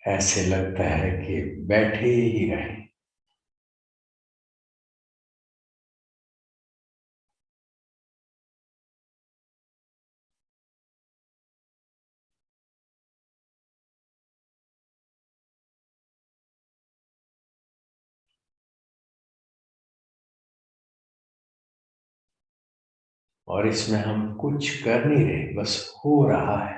ऐसे लगता है कि बैठे ही रहे। और इसमें हम कुछ कर नहीं रहे, बस हो रहा है।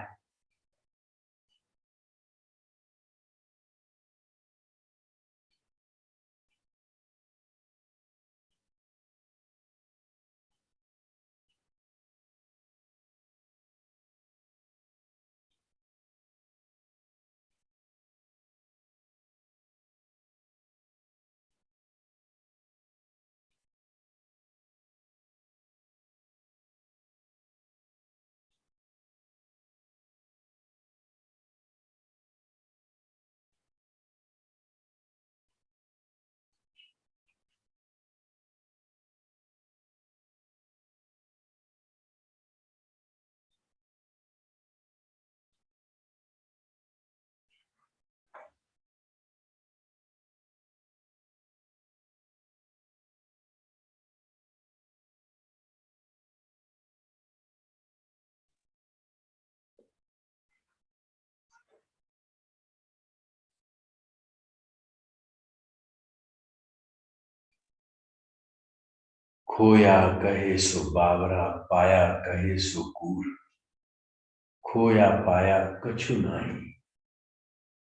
खोया कहे सो बावरा, पाया कहे सो कूर। खोया पाया कछु नाही,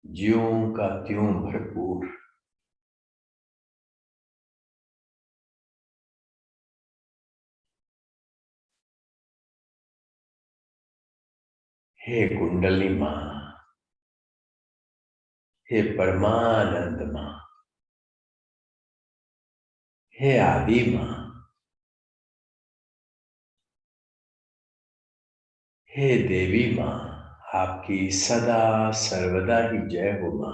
ज्यों का त्यों भरपूर। हे कुंडली मां, हे परमानंद मां, हे आदि मां, हे देवी मां, आपकी सदा सर्वदा ही जय हो मां।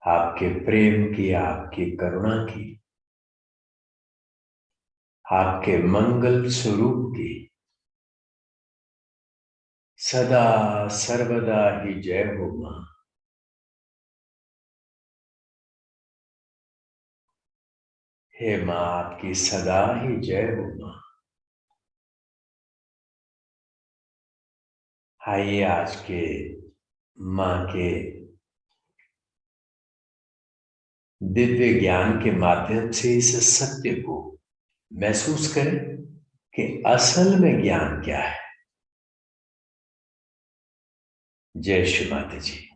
आपके प्रेम की, आपकी करुणा की, आपके मंगल स्वरूप की सदा सर्वदा ही जय हो मां। हे मां, आपकी सदा ही जय हो मां। आइए आज के मां के दिव्य ज्ञान के माध्यम से इस सत्य को महसूस करें कि असल में ज्ञान क्या है। जय श्री माता जी।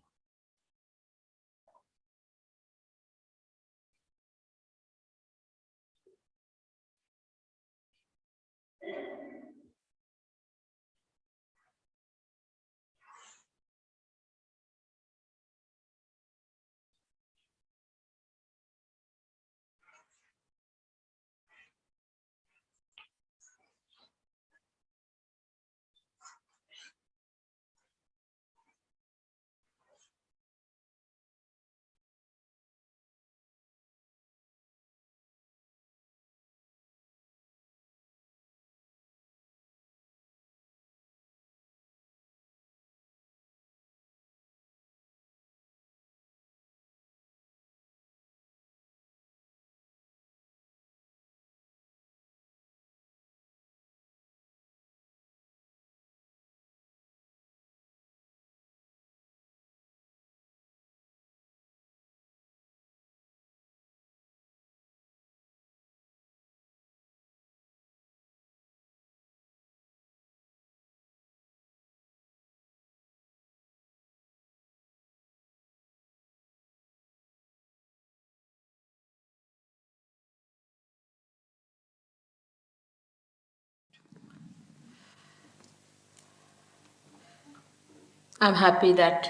I'm happy that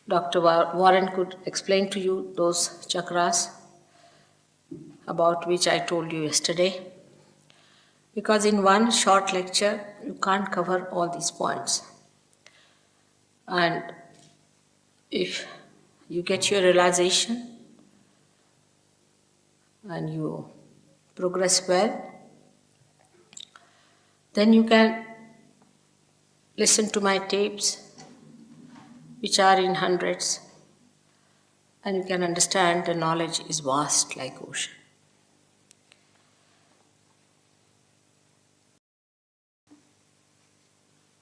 Dr. Warren could explain to you those chakras about which I told you yesterday. Because in one short lecture, you can't cover all these points. And if you get your realization and you progress well, Then you can listen to my tapes, which are in hundreds, and you can understand the knowledge is vast like ocean.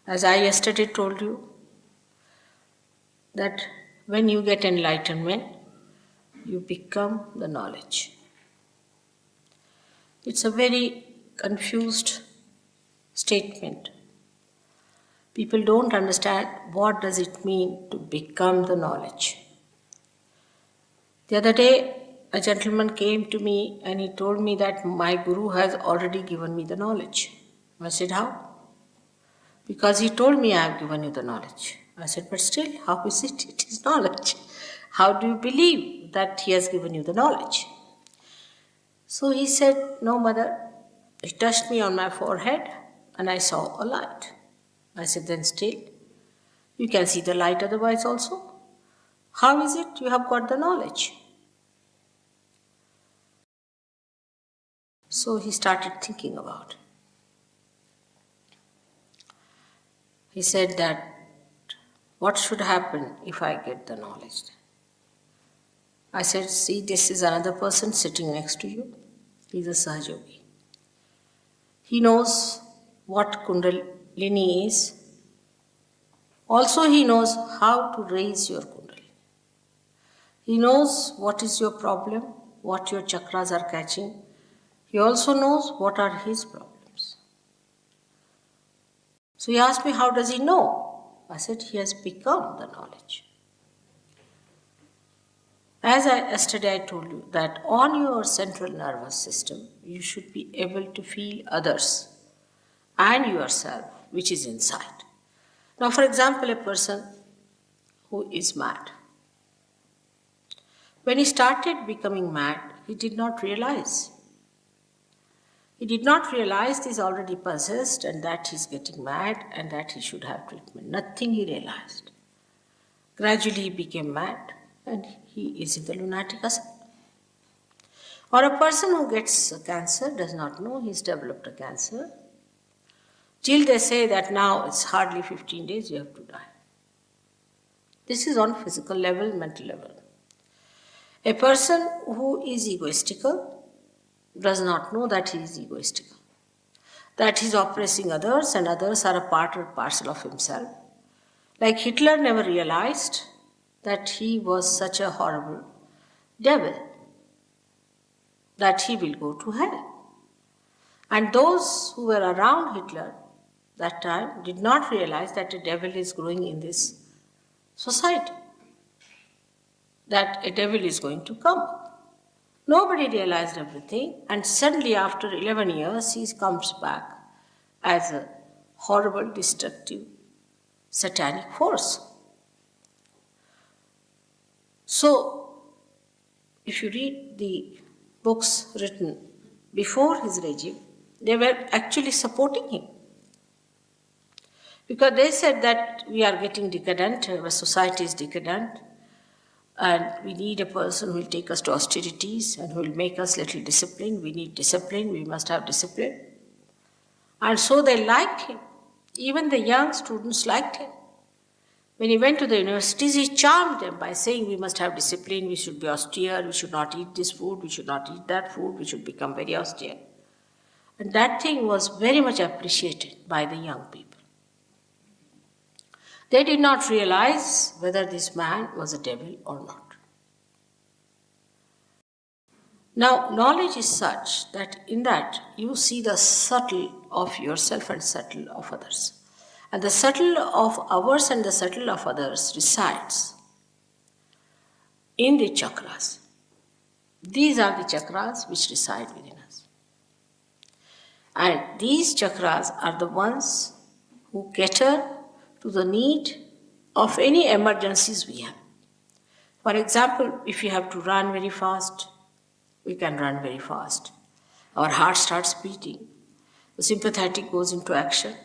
As I yesterday told you, that when you get enlightenment, you become the knowledge. It's a very confused statement. People don't understand what does it mean to become the knowledge. The other day, a gentleman came to me and he told me that my guru has already given me the knowledge. I said, how? Because he told me I have given you the knowledge. I said, but still, how is it? It is knowledge. How do you believe that he has given you the knowledge? So he said, no, mother. He touched me on my forehead and I saw a light. I said, then still, you can see the light otherwise also. How is it you have got the knowledge? So he started thinking about it. He said that, what should happen if I get the knowledge? I said, see, this is another person sitting next to you. He's a Sahaja. He knows what Kundalini is. Also, he knows how to raise your Kundalini. He knows what is your problem, what your chakras are catching. He also knows what are his problems. So he asked me, how does he know? I said, he has become the knowledge. Yesterday I told you that on your central nervous system, you should be able to feel others and yourself, which is inside. Now, for example, a person who is mad. When he started becoming mad, he did not realize. He did not realize he's already possessed and that he's getting mad and that he should have treatment. Nothing he realized. Gradually he became mad and he is in the lunatic asylum. Or a person who gets cancer does not know he's developed a cancer. Till they say that now it's hardly 15 days, you have to die. This is on physical level, mental level. A person who is egoistical does not know that he is egoistical, that he is oppressing others and others are a part or parcel of himself. Like Hitler never realized that he was such a horrible devil, that he will go to hell. And those who were around Hitler that time did not realize that a devil is growing in this society, that a devil is going to come. Nobody realized everything, and suddenly after 11 years, he comes back as a horrible, destructive, satanic force. So, if you read the books written before his regime, they were actually supporting him. Because they said that we are getting decadent, our society is decadent, and we need a person who will take us to austerities and who will make us little disciplined. We need discipline, we must have discipline. And so they liked him. Even the young students liked him. When he went to the universities, he charmed them by saying we must have discipline, we should be austere, we should not eat this food, we should not eat that food, we should become very austere. And that thing was very much appreciated by the young people. They did not realize whether this man was a devil or not. Now, knowledge is such that in that you see the subtle of yourself and subtle of others. And the subtle of ours and the subtle of others resides in the chakras. These are the chakras which reside within us. And these chakras are the ones who cater to the need of any emergencies we have. For example, if you have to run very fast, we can run very fast. Our heart starts beating. The sympathetic goes into action.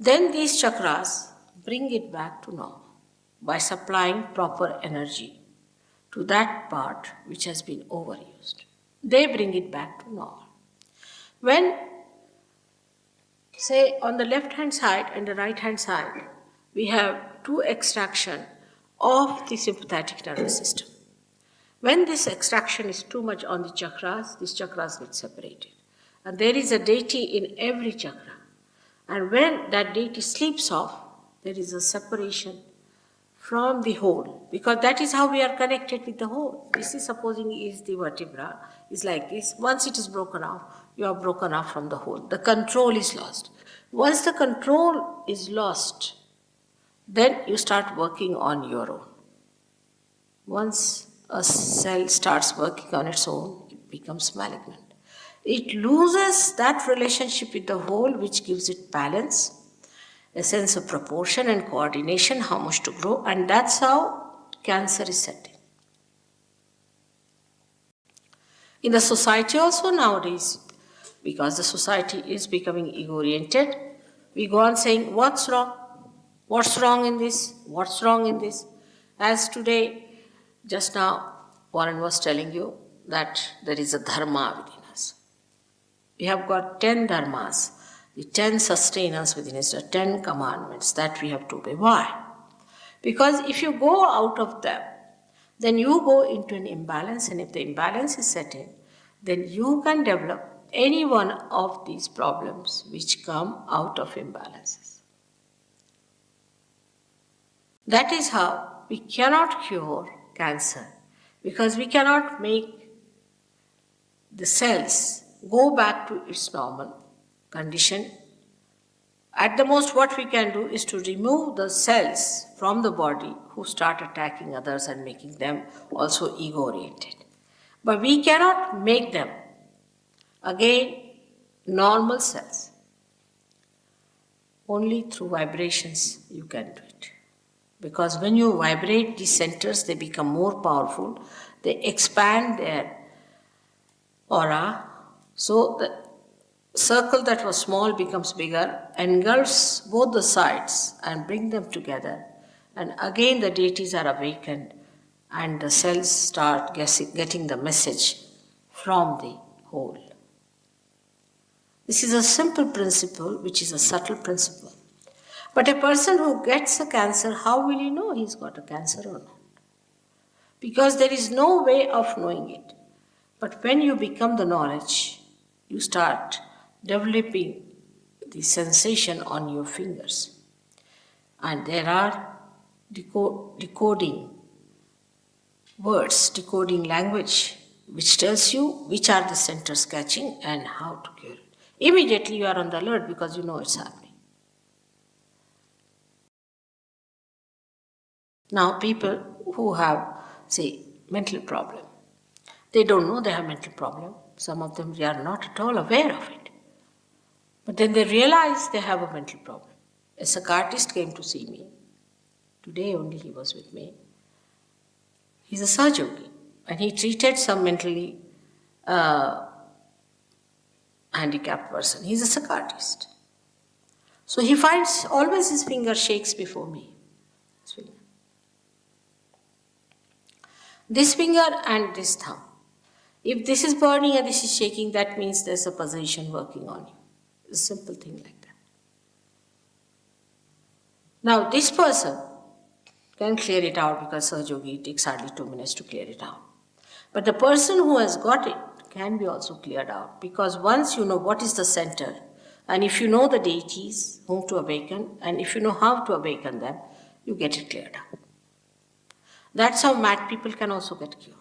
Then these chakras bring it back to normal by supplying proper energy to that part which has been overused. They bring it back to normal. When Say on the left hand side and the right hand side, we have two extraction of the sympathetic nervous system. When this extraction is too much on the chakras, these chakras get separated. And there is a deity in every chakra. And when that deity sleeps off, there is a separation from the whole, because that is how we are connected with the whole. This is supposing is the vertebra, is like this. Once it is broken off, you are broken off from the whole. The control is lost. Once the control is lost, then you start working on your own. Once a cell starts working on its own, it becomes malignant. It loses that relationship with the whole, which gives it balance, a sense of proportion and coordination, how much to grow, and that's how cancer is set in. In the society also nowadays, because the society is becoming ego-oriented, we go on saying, what's wrong? What's wrong in this? What's wrong in this? As today, just now, Warren was telling you that there is a dharma within us. We have got 10 dharmas, the 10 sustenance within us, the 10 commandments that we have to obey. Why? Because if you go out of them, then you go into an imbalance, and if the imbalance is set in, then you can develop any one of these problems which come out of imbalances. That is how we cannot cure cancer, because we cannot make the cells go back to its normal condition. At the most, what we can do is to remove the cells from the body who start attacking others and making them also ego-oriented. But we cannot make them again normal cells. Only through vibrations you can do it. Because when you vibrate these centers, they become more powerful, they expand their aura, so the circle that was small becomes bigger, engulfs both the sides and bring them together, and again the deities are awakened and the cells start getting the message from the whole. This is a simple principle, which is a subtle principle. But a person who gets a cancer, how will he know he's got a cancer or not? Because there is no way of knowing it. But when you become the knowledge, you start developing the sensation on your fingers. And there are decoding words, decoding language, which tells you which are the centers catching and how to cure it. Immediately you are on the alert because you know it's happening. Now people who have, say, mental problem, they don't know they have mental problem. Some of them, they are not at all aware of it. But then they realize they have a mental problem. A psychiatrist came to see me. Today only he was with me. He's a Sahaja and he treated some mentally handicapped person. He's a psychiatrist. So he finds always his finger shakes before me. This finger and this thumb. If this is burning and this is shaking, that means there's a position working on you. It's a simple thing like that. Now this person can clear it out because Sahaja takes hardly 2 minutes to clear it out. But the person who has got it can be also cleared out, because once you know what is the center, and if you know the deities whom to awaken, and if you know how to awaken them, you get it cleared out. That's how mad people can also get cured.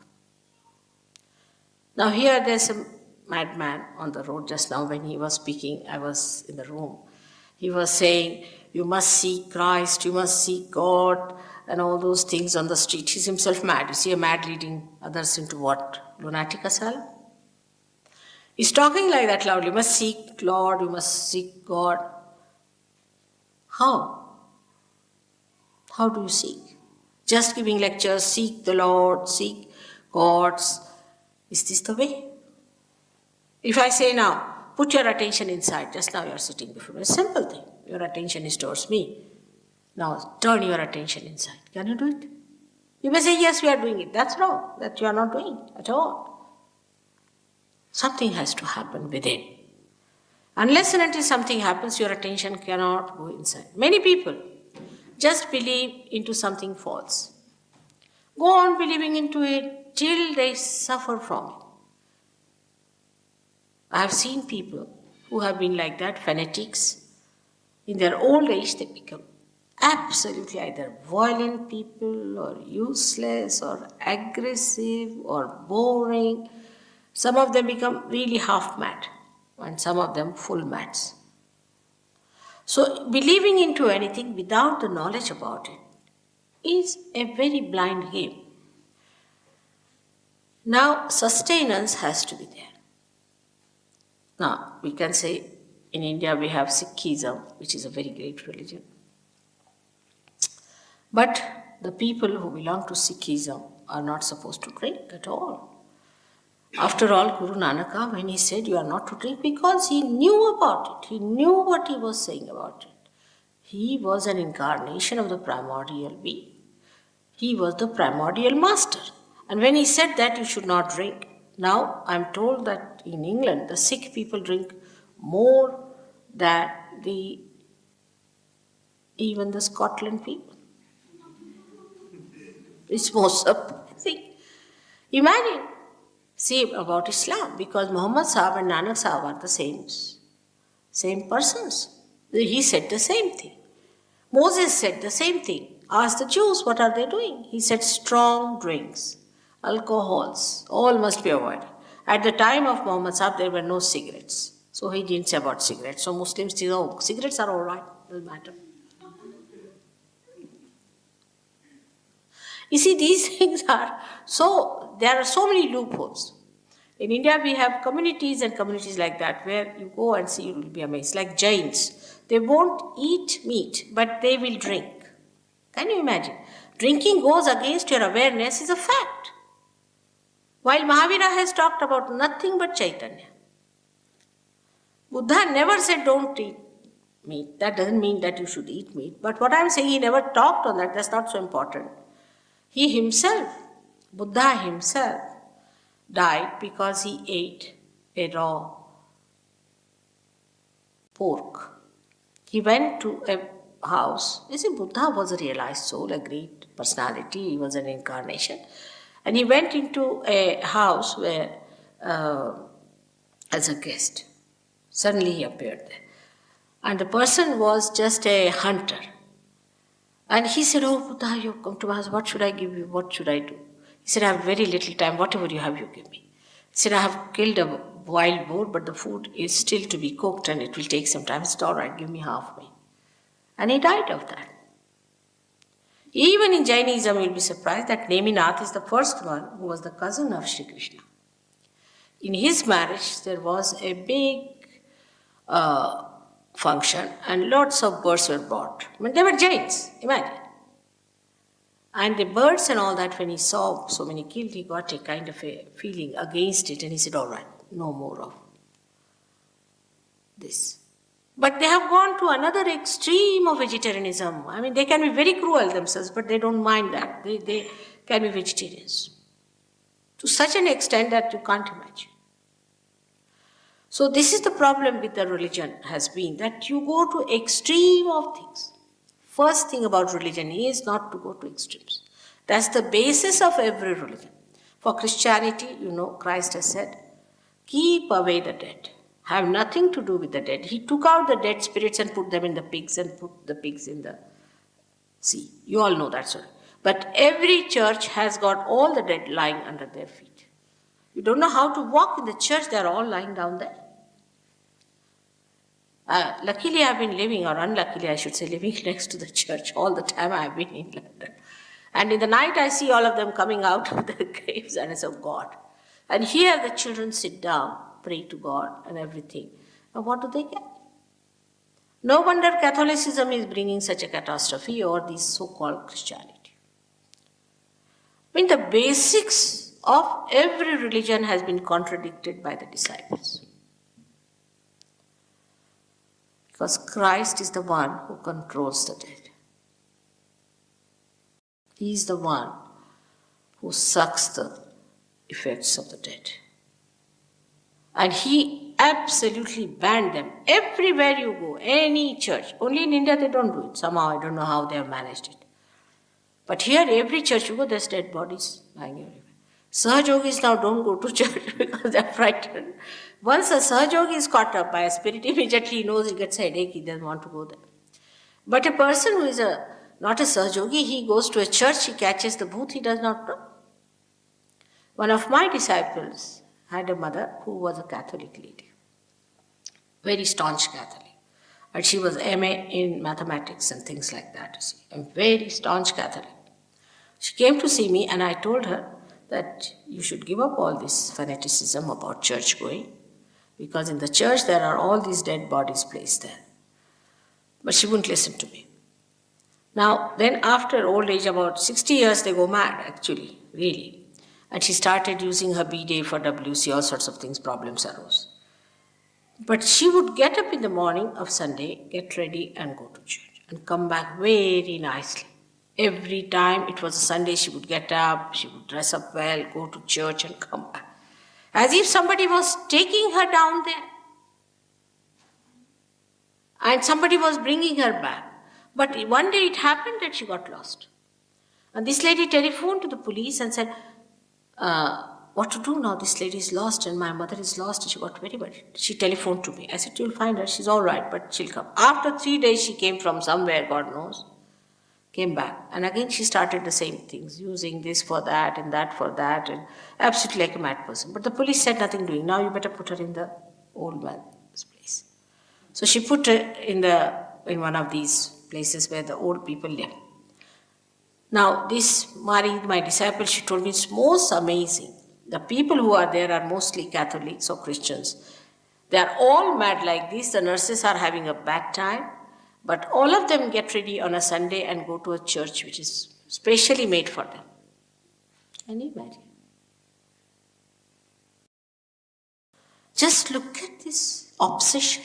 Now here there's a madman on the road. Just now when he was speaking, I was in the room. He was saying, you must seek Christ, you must seek God, and all those things on the street. He's himself mad. You see a mad leading others into what? Lunatic asylum? He's talking like that loudly. You must seek Lord, you must seek God. How? How do you seek? Just giving lectures, seek the Lord, seek gods. Is this the way? If I say now, put your attention inside, just now you are sitting before me. A simple thing. Your attention is towards me. Now turn your attention inside. Can you do it? You may say, yes, we are doing it. That's wrong. That you are not doing at all. Something has to happen within. Unless and until something happens, your attention cannot go inside. Many people just believe into something false. Go on believing into it till they suffer from it. I have seen people who have been like that, fanatics. In their old age, they become absolutely either violent people or useless or aggressive or boring. Some of them become really half mad and some of them full mads. So, believing into anything without the knowledge about it is a very blind game. Now, sustenance has to be there. Now, we can say in India we have Sikhism, which is a very great religion. But the people who belong to Sikhism are not supposed to drink at all. After all, Guru Nanak, when he said you are not to drink, because he knew about it, he knew what he was saying about it. He was an incarnation of the primordial being. He was the primordial master. And when he said that you should not drink, now I'm told that in England the Sikh people drink more than even the Scotland people. It's more surprising. Imagine, see about Islam, because Muhammad Sahib and Nanak Sahib are the same persons. He said the same thing. Moses said the same thing. Ask the Jews, what are they doing? He said strong drinks, alcohols, all must be avoided. At the time of Muhammad Sahib, there were no cigarettes. So he didn't say about cigarettes. So Muslims say, oh, cigarettes are all right, doesn't matter. You see, these things are so, there are so many loopholes. In India, we have communities and communities like that where you go and see, you will be amazed. Like Jains, they won't eat meat, but they will drink. Can you imagine? Drinking goes against your awareness is a fact. While Mahavira has talked about nothing but Chaitanya. Buddha never said don't eat meat. That doesn't mean that you should eat meat. But what I'm saying, he never talked on that. That's not so important. He himself, Buddha himself, died because he ate a raw pork. He went to a house. You see, Buddha was a realized soul, a great personality. He was an incarnation. And he went into a house where, as a guest, suddenly he appeared there. And the person was just a hunter. And he said, oh, Buddha, you come to my house. What should I give you? What should I do? He said, I have very little time. Whatever you have, you give me. He said, I have killed a wild boar, but the food is still to be cooked and it will take some time. He said, all right, give me half meat. And he died of that. Even in Jainism, you'll be surprised that Neminath is the first one who was the cousin of Sri Krishna. In his marriage, there was a big function and lots of birds were brought. I mean, they were Jains, imagine. And the birds and all that, when he saw so many killed, he got a kind of a feeling against it and he said, all right, no more of this. But they have gone to another extreme of vegetarianism. I mean, they can be very cruel themselves, but they don't mind that. They can be vegetarians to such an extent that you can't imagine. So this is the problem with the religion has been, that you go to extreme of things. First thing about religion is not to go to extremes. That's the basis of every religion. For Christianity, you know, Christ has said, keep away the dead. Have nothing to do with the dead. He took out the dead spirits and put them in the pigs and put the pigs in the sea. You all know that story. But every church has got all the dead lying under their feet. You don't know how to walk in the church, they're all lying down there. Luckily I've been living, or unluckily I should say, living next to the church all the time I've been in London. And in the night I see all of them coming out of the graves and I say, oh God. And here the children sit down, pray to God and everything. And what do they get? No wonder Catholicism is bringing such a catastrophe over this so-called Christianity. I mean, the basics of every religion has been contradicted by the disciples. Because Christ is the one who controls the dead. He is the one who sucks the effects of the dead. And he absolutely banned them. Everywhere you go, any church. Only in India they don't do it. Somehow, I don't know how they have managed it. But here, every church you go, there's dead bodies lying everywhere. Sahajogis now don't go to church because they're frightened. Once a Sahajogi is caught up by a spirit, immediately he knows he gets a headache, he doesn't want to go there. But a person who is not a Sahajogi, he goes to a church, he catches the booth, he does not know. One of my disciples had a mother who was a Catholic lady, very staunch Catholic. And she was MA in mathematics and things like that, you see, a very staunch Catholic. She came to see me and I told her that you should give up all this fanaticism about church going, because in the church there are all these dead bodies placed there. But she wouldn't listen to me. Now, then after old age, about 60 years, they go mad, actually, really. And she started using her B-day for WC, all sorts of things, problems arose. But she would get up in the morning of Sunday, get ready and go to church and come back very nicely. Every time it was a Sunday, she would get up, she would dress up well, go to church and come back. As if somebody was taking her down there. And somebody was bringing her back. But one day it happened that she got lost. And this lady telephoned to the police and said, what to do now? This lady is lost and my mother is lost. And she got very worried. She telephoned to me. I said, you'll find her. She's all right, but she'll come. After 3 days, she came from somewhere, God knows. Came back. And again, she started the same things, using this for that and that for that, and absolutely like a mad person. But the police said nothing doing. Now you better put her in the old man's place. So she put her in one of these places where the old people live. Now, this Mari, my disciple, she told me it's most amazing. The people who are there are mostly Catholics or Christians. They are all mad like this. The nurses are having a bad time. But all of them get ready on a Sunday and go to a church which is specially made for them. Can you imagine? Just look at this obsession.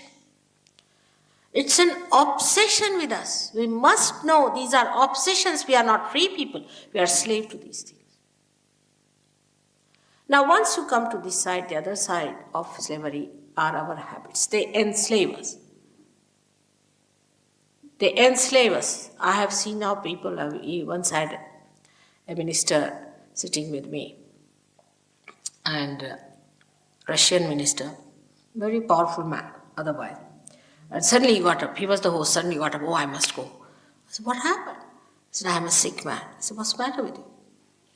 It's an obsession with us. We must know these are obsessions. We are not free people. We are slave to these things. Now, once you come to this side, the other side of slavery are our habits. They enslave us. They enslave us. I have seen now people, I once had a minister sitting with me, and Russian minister, very powerful man otherwise. And suddenly he got up. He was the host. Suddenly he got up. Oh, I must go. I said, what happened? He said, I'm a sick man. I said, what's the matter with you?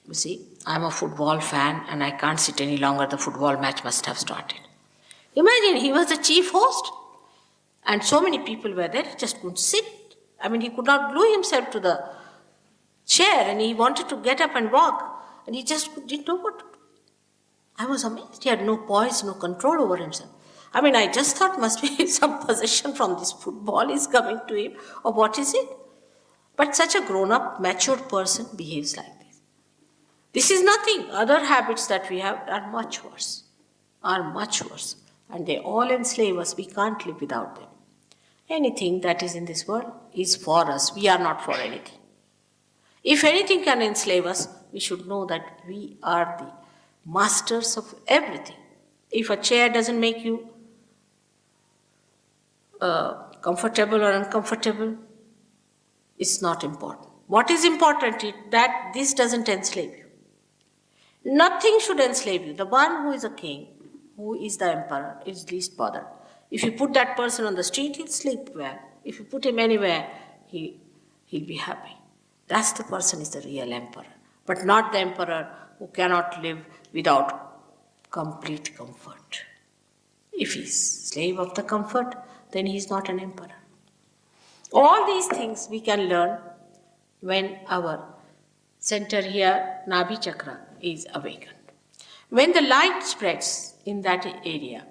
You see, I'm a football fan and I can't sit any longer. The football match must have started. Imagine, he was the chief host. And so many people were there, he just couldn't sit. I mean, he could not glue himself to the chair and he wanted to get up and walk. And he just didn't know what to do. I was amazed. He had no poise, no control over himself. I mean, I just thought must be some possession from this football is coming to him, or what is it? But such a grown-up, mature person behaves like this. This is nothing. Other habits that we have are much worse, and they all enslave us. We can't live without them. Anything that is in this world is for us. We are not for anything. If anything can enslave us, we should know that we are the masters of everything. If a chair doesn't make you comfortable or uncomfortable, it's not important. What is important is that this doesn't enslave you. Nothing should enslave you. The one who is a king, who is the emperor, is least bothered. If you put that person on the street, he'll sleep well. If you put him anywhere, he'll be happy. That's the person is the real emperor, but not the emperor who cannot live without complete comfort. If he's slave of the comfort, then he's not an emperor. All these things we can learn when our center here, Nabhi Chakra, is awakened. When the light spreads in that area,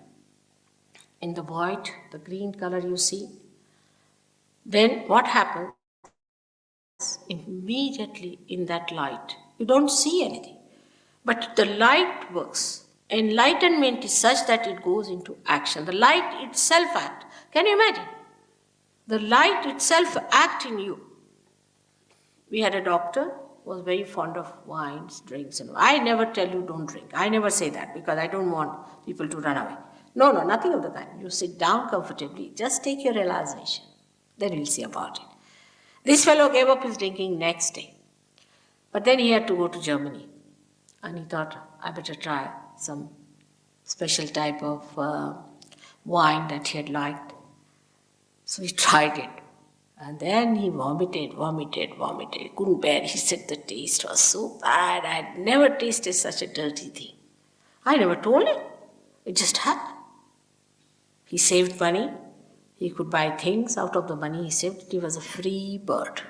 in the void, the green color you see, then what happens? Immediately in that light, you don't see anything. But the light works. Enlightenment is such that it goes into action. The light itself acts. Can you imagine? The light itself acts in you. We had a doctor who was very fond of wines, drinks, and I never tell you don't drink. I never say that because I don't want people to run away. No, nothing of the kind. You sit down comfortably, just take your realization. Then we'll see about it. This fellow gave up his drinking next day. But then he had to go to Germany. And he thought, I better try some special type of wine that he had liked. So he tried it. And then he vomited. He couldn't bear it. He said the taste was so bad. I had never tasted such a dirty thing. I never told him. It just happened. He saved money. He could buy things out of the money he saved. He was a free bird.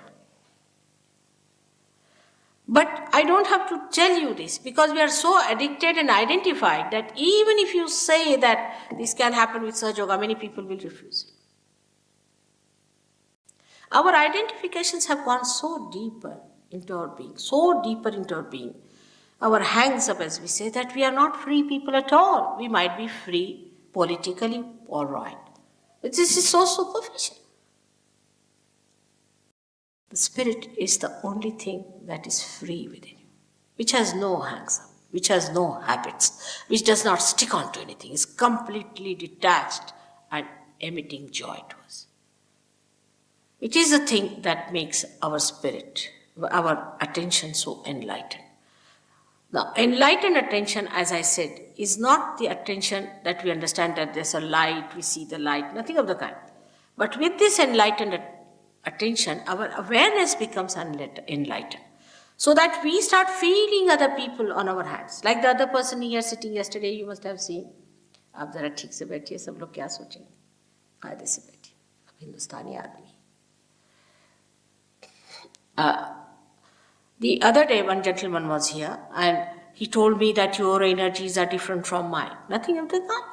But I don't have to tell you this because we are so addicted and identified that even if you say that this can happen with SahajaYoga, many people will refuse it. Our identifications have gone so deeper into our being, our hangs up, as we say, that we are not free people at all. We might be free politically, all right. But this is so superficial. The spirit is the only thing that is free within you, which has no hangs up, which has no habits, which does not stick on to anything, is completely detached and emitting joy to us. It is the thing that makes our spirit, our attention so enlightened. Now, enlightened attention, as I said, is not the attention that we understand that there's a light, we see the light, nothing of the kind. But with this enlightened attention, our awareness becomes enlightened. So that we start feeling other people on our hands. Like the other person here sitting yesterday, you must have seen. आप जरा ठीक से बैठिए, सब लोग क्या सोचेंगे? कायदे से बैठिए, अब हिंदुस्तानी आदमी. The other day, one gentleman was here and he told me that your energies are different from mine. Nothing of the kind.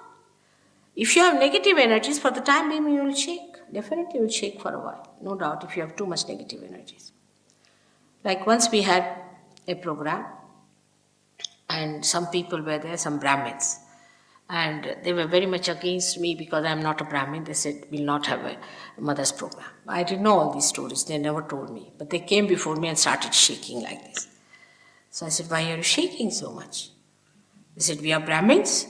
If you have negative energies, for the time being you will shake. Definitely you will shake for a while. No doubt if you have too much negative energies. Like once we had a program and some people were there, some Brahmins. And they were very much against me because I am not a Brahmin. They said, we'll not have a mother's program. I didn't know all these stories. They never told me. But they came before me and started shaking like this. So I said, why are you shaking so much? They said, we are Brahmins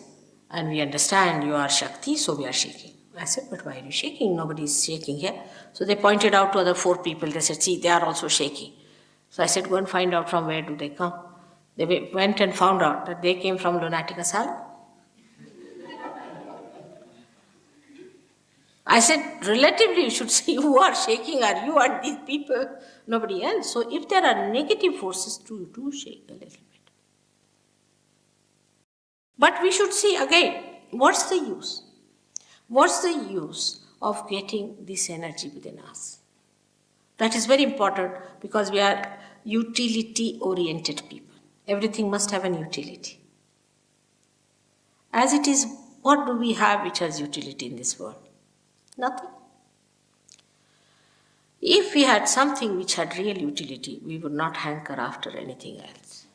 and we understand you are Shakti, so we are shaking. I said, but why are you shaking? Nobody is shaking here. So they pointed out to other 4 people. They said, see, they are also shaking. So I said, go and find out from where do they come. They went and found out that they came from lunatic asylum. I said, relatively, you should see who are shaking are you and these people, nobody else. So if there are negative forces, do shake a little bit. But we should see again, what's the use? What's the use of getting this energy within us? That is very important because we are utility-oriented people. Everything must have an utility. As it is, what do we have which has utility in this world? Nothing. If we had something which had real utility, we would not hanker after anything else.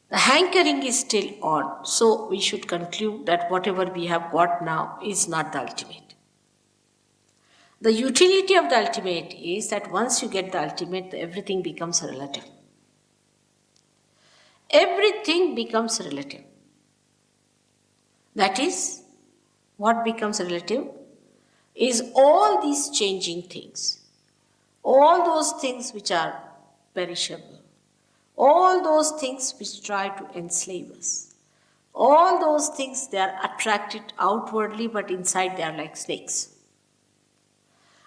The hankering is still on, so we should conclude that whatever we have got now is not the ultimate. The utility of the ultimate is that once you get the ultimate, everything becomes relative. Everything becomes relative. That is, what becomes relative is all these changing things, all those things which are perishable, all those things which try to enslave us, all those things they are attracted outwardly but inside they are like snakes.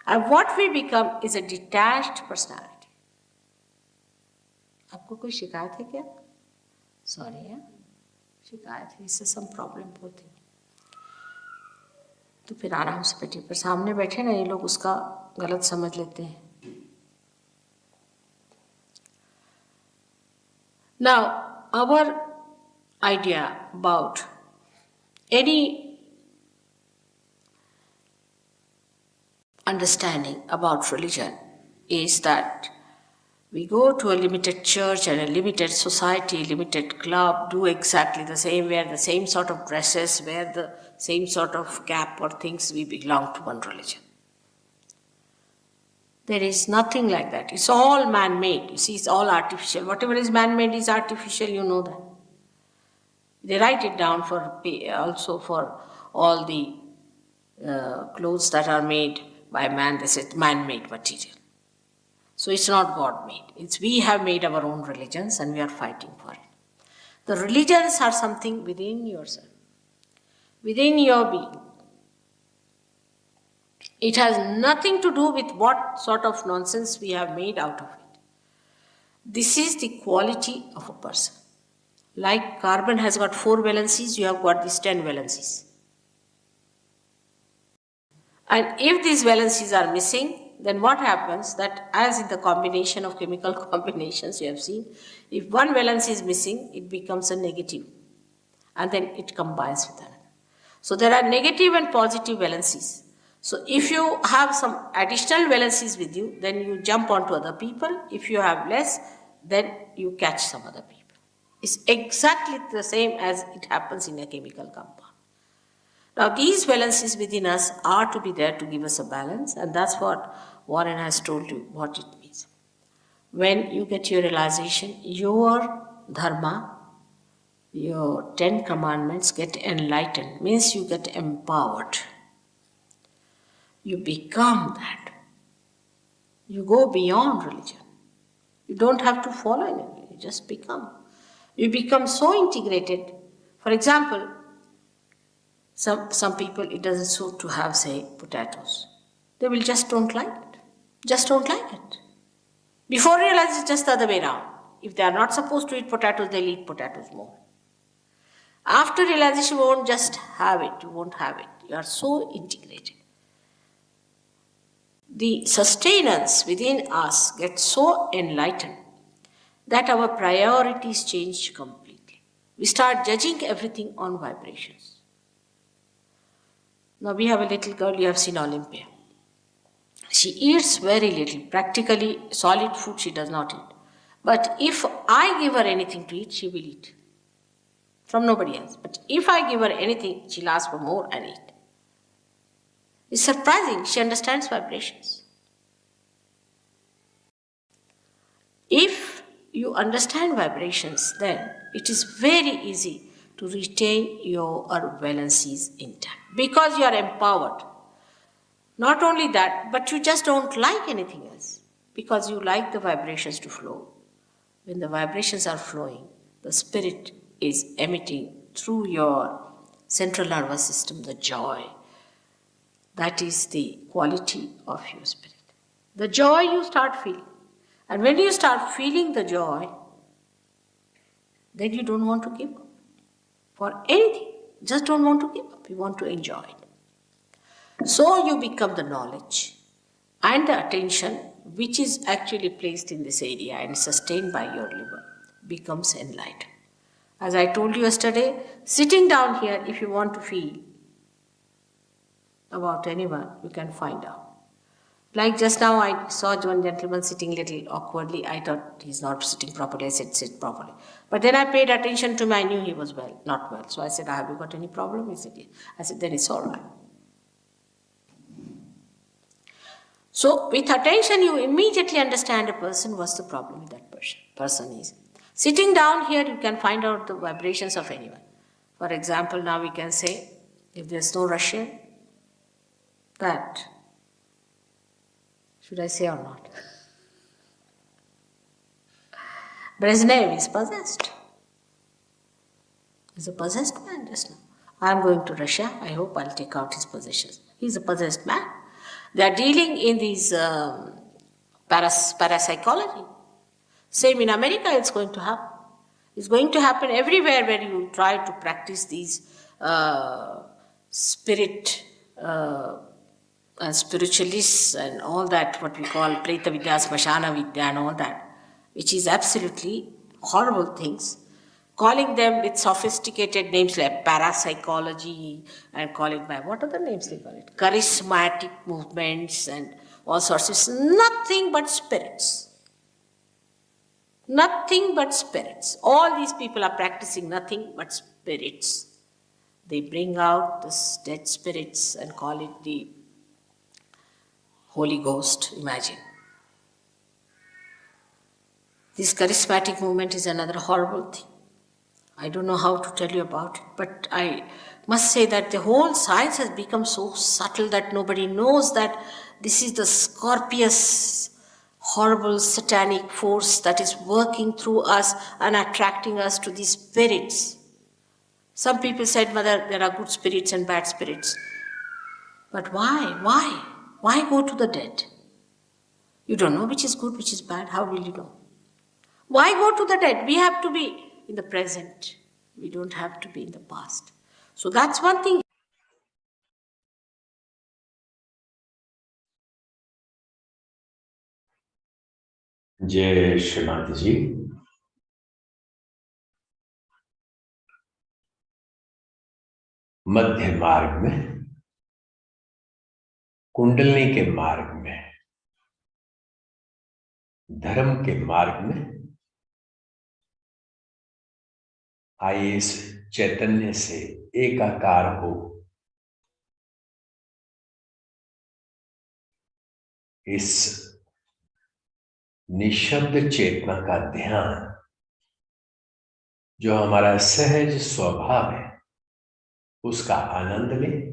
And what we become is a detached personality. आपको कोई शिकायत है क्या? Sorry, yeah? शिकायत है, इससे some problem होती है. तो फिर आराम से बैठिए, पर सामने बैठे ना ये लोग उसका गलत समझ लेते हैं. Now, our idea about any understanding about religion is that we go to a limited church and a limited society, limited club, do exactly the same, wear the same sort of dresses, wear the same sort of cap or things, we belong to one religion. There is nothing like that. It's all man-made. You see, it's all artificial. Whatever is man-made is artificial, you know that. They write it down for also for all the clothes that are made by man. They say man-made material. So it's not God-made. It's we have made our own religions and we are fighting for it. The religions are something within yourself, within your being. It has nothing to do with what sort of nonsense we have made out of it. This is the quality of a person. Like carbon has got 4 valencies, you have got these 10 valencies. And if these valencies are missing, then what happens that as in the combination of chemical combinations you have seen, if one valence is missing, it becomes a negative and then it combines with another. So there are negative and positive valencies. So if you have some additional valencies with you, then you jump onto other people. If you have less, then you catch some other people. It's exactly the same as it happens in a chemical compound. Now these valencies within us are to be there to give us a balance, and that's what Warren has told you what it means. When you get your realization, your dharma, your 10 commandments get enlightened, means you get empowered. You become that. You go beyond religion. You don't have to follow anything, you just become. You become so integrated. For example, some people, it doesn't suit to have, say, potatoes. They will just don't like it. Just don't like it. Before realize it's just the other way around. If they are not supposed to eat potatoes, they'll eat potatoes more. After realization, you won't just have it. You won't have it. You are so integrated. The sustenance within us gets so enlightened that our priorities change completely. We start judging everything on vibrations. Now we have a little girl, you have seen Olympia. She eats very little, practically solid food she does not eat. But if I give her anything to eat, she will eat. From nobody else. But if I give her anything, she'll ask for more and eat. It's surprising, she understands vibrations. If you understand vibrations, then it is very easy to retain your valencies intact because you are empowered. Not only that, but you just don't like anything else because you like the vibrations to flow. When the vibrations are flowing, the spirit is emitting through your central nervous system the joy. That is the quality of your spirit. The joy you start feeling. And when you start feeling the joy, then you don't want to give up for anything. Just don't want to give up. You want to enjoy it. So you become the knowledge and the attention which is actually placed in this area and sustained by your liver becomes enlightened. As I told you yesterday, sitting down here, if you want to feel about anyone, you can find out. Like just now, I saw one gentleman sitting a little awkwardly. I thought he's not sitting properly. I said, sit properly. But then I paid attention to him. I knew he was not well. So I said, have you got any problem? He said, yes. I said, then it's all right. So with attention, you immediately understand a person, what's the problem with that person is. Sitting down here, you can find out the vibrations of anyone. For example, now we can say, if there's no Russian, that, should I say or not? Brezhnev is possessed. He's a possessed man just now. I'm going to Russia. I hope I'll take out his possessions. He's a possessed man. They are dealing in these parapsychology. Same in America, it's going to happen. It's going to happen everywhere where you try to practice these spiritualists and all that, what we call Preta Vidya, Smashana Vidya and all that, which is absolutely horrible things. Calling them with sophisticated names like parapsychology and calling by, what are the names they call it? Charismatic movements and all sorts. It's nothing but spirits. Nothing but spirits. All these people are practicing nothing but spirits. They bring out the dead spirits and call it the Holy Ghost, imagine. This charismatic movement is another horrible thing. I don't know how to tell you about it, but I must say that the whole science has become so subtle that nobody knows that this is the Scorpius horrible satanic force that is working through us and attracting us to these spirits. Some people said, Mother, there are good spirits and bad spirits. But why? Why? Why go to the dead? You don't know which is good, which is bad. How will you know? Why go to the dead? We have to be in the present. We don't have to be in the past. So that's one thing. जय श्रीमती जी। मध्य मार्ग में, कुंडलनी के मार्ग में, धर्म के मार्ग में आइए इस चैतन्य से एकाकार हो, इस निशब्द चेतना का ध्यान जो हमारा सहज स्वभाव है उसका आनंद लें।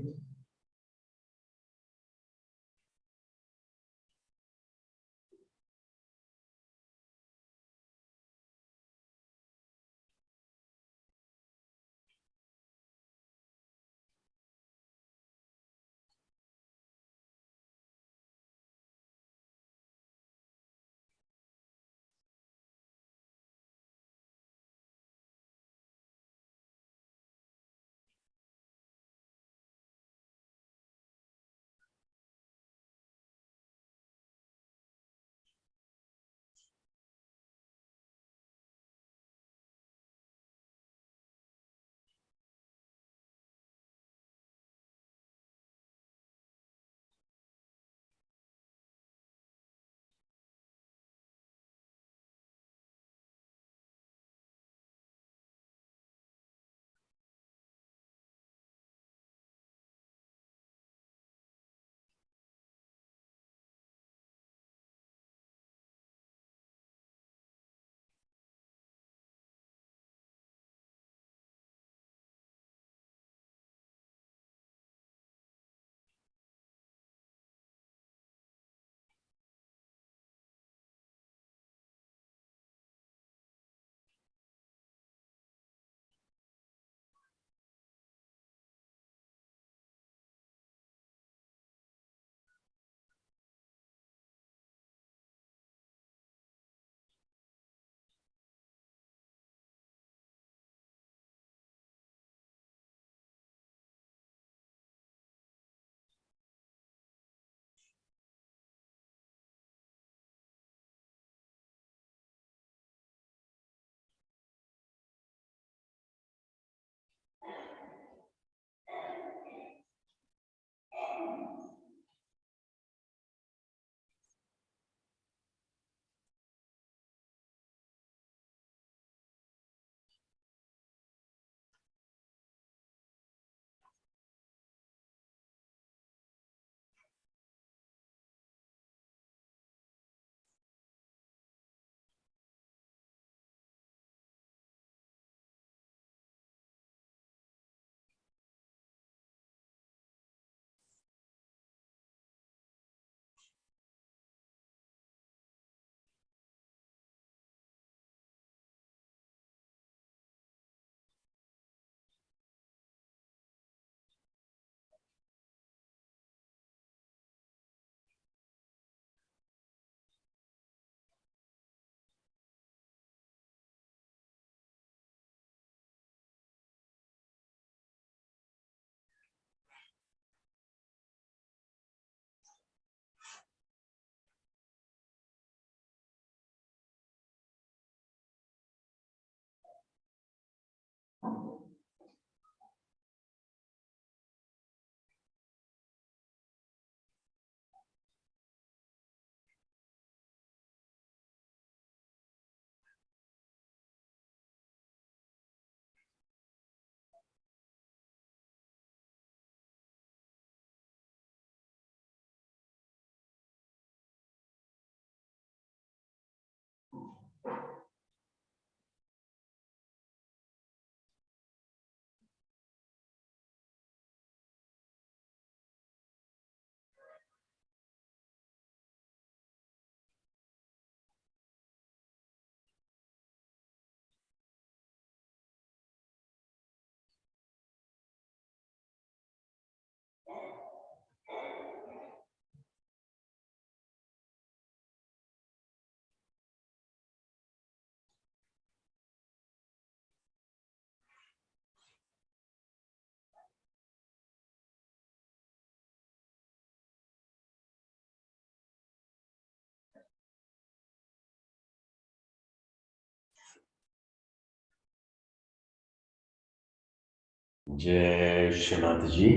जय श्रीनाथ जी।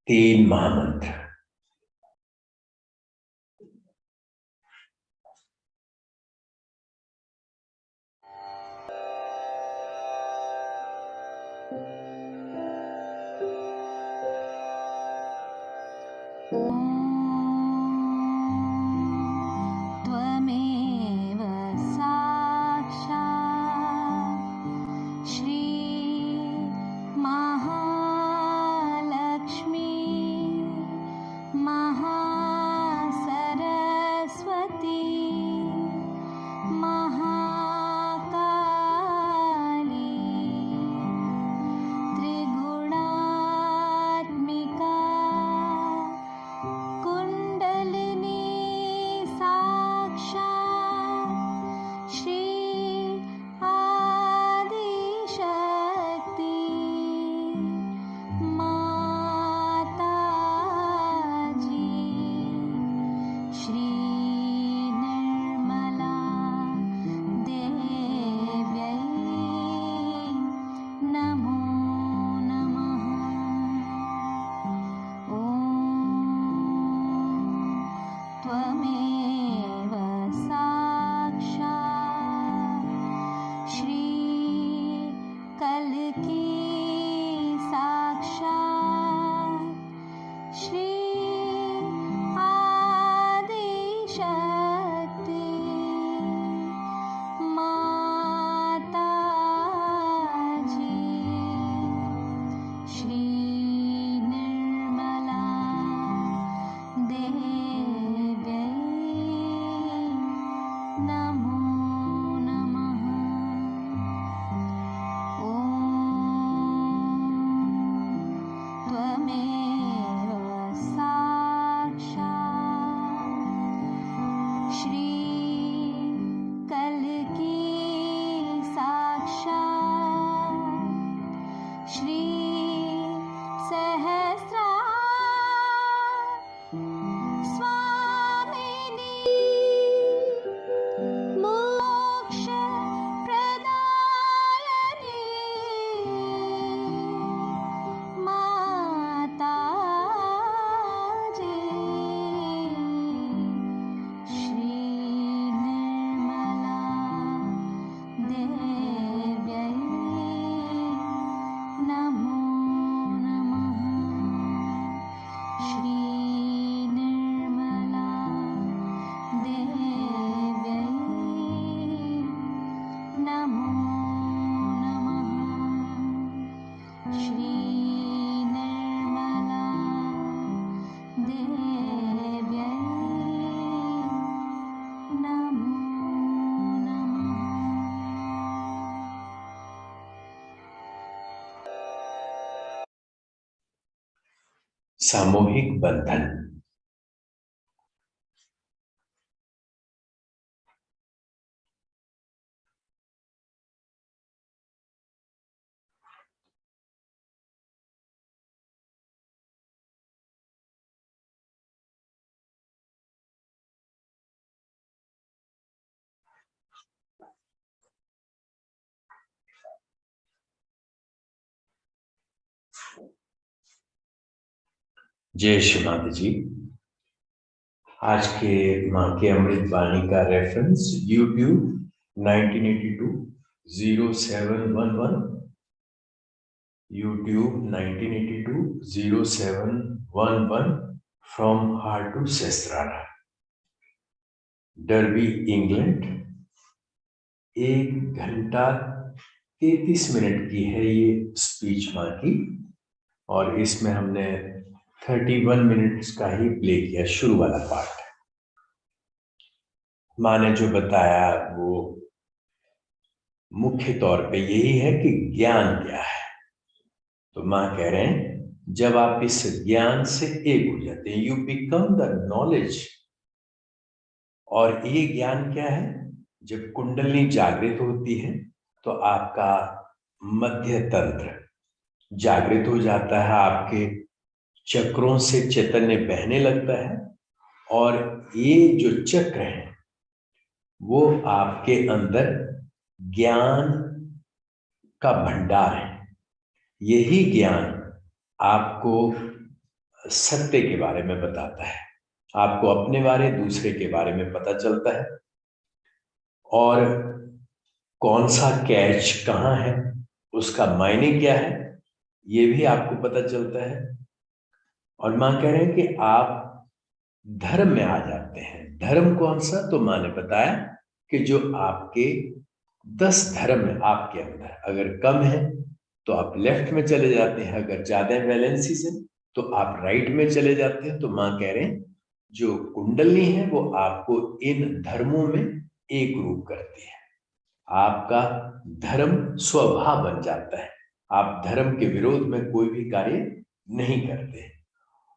3 महामंत्र। त्वमेव साक्षात् श्री महालक्ष्मी महासरस्वती महाकाली त्रिगुणात्मिका कुण्डलिनी साक्षात् श्री आदिशक्ति माताजी श्री निर्मला देव्यै नमो नमः। ॐ त्वमेव साक्षात् श्री कल्की साक्षात् श्री आदिशक्ति माताजी श्री निर्मला देव्यै नमो नमः। ॐ त्वमेव साक्षात् श्री कल्की साक्षात् श्री सहस्रा स्वामिनी मोक्ष प्रदायिनी माताजी श्री निर्मला देव्यै नमो नमः। श्री निर्मला देव्यै नमो नमः। श्री निर्मला देव्यै नमो नमः। सामूहिक बंधन। जय श्रीनाथ जी। आज के माँ के अमृत वाणी का reference YouTube 1982 0711, YouTube 1982 0711 from heart to सेस्त्रारा, डर्बी इंग्लैंड। 1 घंटा 33 मिनट की है ये स्पीच माँ की, और इसमें हमने 31 मिनट्स का ही प्ले किया, शुरू वाला पार्ट। माँ ने जो बताया वो मुख्य तौर पे यही है कि ज्ञान क्या है। तो माँ कह रहे हैं जब आप इस ज्ञान से एक हो जाते हैं, यू बिकम द नॉलेज। और ये ज्ञान क्या है? जब कुंडलिनी जागृत होती है तो आपका मध्य तंत्र जागृत हो जाता है, आपके चक्रों से चैतन्य बहने लगता है, और ये जो चक्र है वो आपके अंदर ज्ञान का भंडार है। यही ज्ञान आपको सत्य के बारे में बताता है, आपको अपने बारे, दूसरे के बारे में पता चलता है, और कौन सा कैच कहाँ है, उसका मायने क्या है, ये भी आपको पता चलता है। और मां कह रहे हैं कि आप धर्म में आ जाते हैं। धर्म कौन सा? तो मां ने बताया कि जो आपके 10 धर्म है आपके अंदर, अगर कम है तो आप लेफ्ट में चले जाते हैं, अगर ज्यादा बैलेंसेस है तो आप राइट में चले जाते हैं। तो मां कह रहे हैं जो कुंडली है वो आपको इन धर्मों में एक रूप करती है। आपका धर्म स्वभाव बन जाता है, आप धर्म के विरोध में कोई भी कार्य नहीं करते।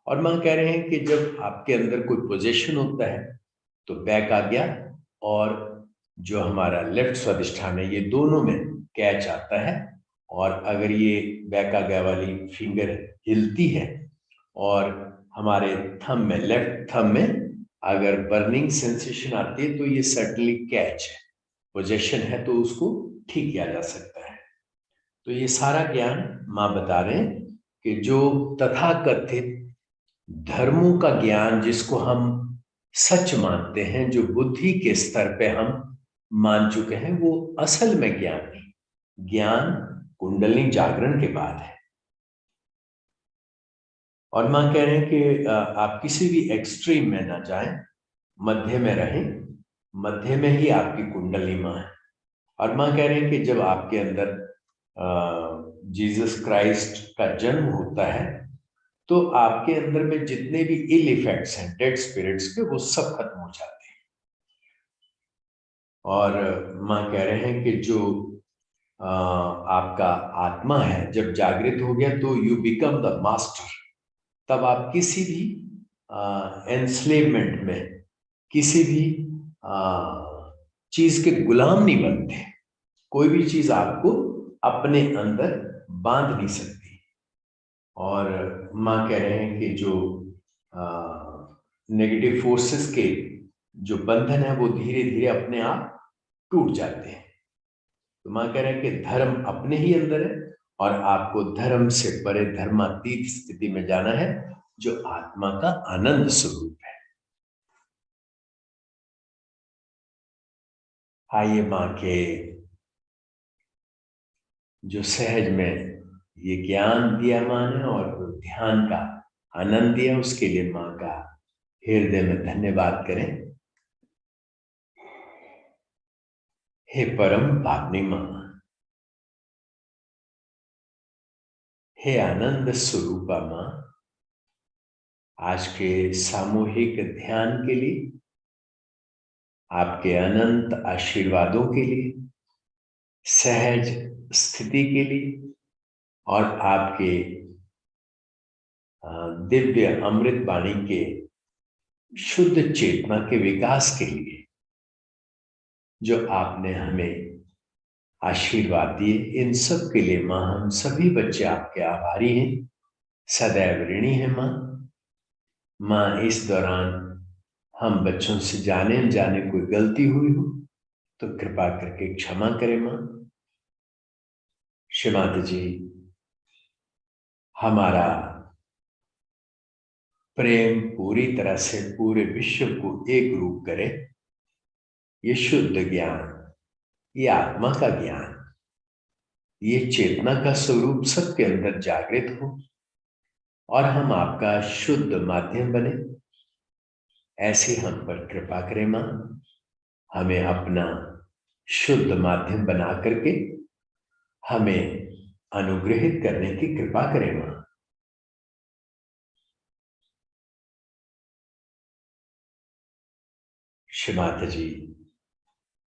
और मां कह रहे हैं कि जब आपके अंदर कोई पोजीशन होता है तो बैक आ गया और जो हमारा लेफ्ट स्वादिष्ठान है, ये दोनों में कैच आता है। और अगर ये बैक आ गया वाली फिंगर हिलती है और हमारे थंब में, लेफ्ट थंब में अगर बर्निंग सेंसेशन आती है तो ये सर्टनली कैच है, पोजीशन है, तो उसको ठीक किया जा सकता है। तो ये सारा ज्ञान मां बता रहे हैं कि जो तथाकथित धर्मों का ज्ञान जिसको हम सच मानते हैं, जो बुद्धि के स्तर पे हम मान चुके हैं, वो असल में ज्ञान नहीं। ज्ञान कुंडली जागरण के बाद है। और मां कह रहे हैं कि आप किसी भी एक्सट्रीम में ना जाएं, मध्य में रहें, मध्य में ही आपकी कुंडली मां है। और मां कह रहे हैं कि जब आपके अंदर जीसस क्राइस्ट का जन्म होता है तो आपके अंदर में जितने भी इल इफेक्ट्स हैं डेड स्पिरिट्स के, वो सब खत्म हो जाते हैं। और मां कह रहे हैं कि जो आपका आत्मा है जब जागृत हो गया तो यू बिकम द मास्टर। तब आप किसी भी एनस्लेवमेंट में, किसी भी चीज के गुलाम नहीं बनते। कोई भी चीज आपको अपने अंदर बांध नहीं सकती। और मां कह रहे हैं कि जो नेगेटिव फोर्सेस के जो बंधन है वो धीरे धीरे अपने आप टूट जाते हैं। तो मां कह रहे हैं कि धर्म अपने ही अंदर है और आपको धर्म से परे धर्मातीत स्थिति में जाना है, जो आत्मा का आनंद स्वरूप है। आइए मां के जो सहज में ये ज्ञान दिया मां ने और ध्यान का आनंद दिया, उसके लिए मां का हृदय में धन्यवाद करें। हे परम भावनी मां, हे आनंद स्वरूपा मां, आज के सामूहिक ध्यान के लिए, आपके अनंत आशीर्वादों के लिए, सहज स्थिति के लिए और आपके दिव्य अमृत वाणी के शुद्ध चेतना के विकास के लिए जो आपने हमें आशीर्वाद दिए, इन सब के लिए मां हम सभी बच्चे आपके आभारी हैं, सदैव ऋणी हैं मां। मां इस दौरान हम बच्चों से जाने अनजाने कोई गलती हुई हो तो कृपा करके क्षमा करें मां। श्रीमाता जी, हमारा प्रेम पूरी तरह से पूरे विश्व को एक रूप करे। ये शुद्ध ज्ञान, ये आत्मा का ज्ञान, ये चेतना का स्वरूप सबके अंदर जागृत हो और हम आपका शुद्ध माध्यम बने, ऐसे हम पर कृपा करें मां। हमें अपना शुद्ध माध्यम बना करके हमें अनुग्रहित करने की कृपा करें मां। श्रीमाता जी,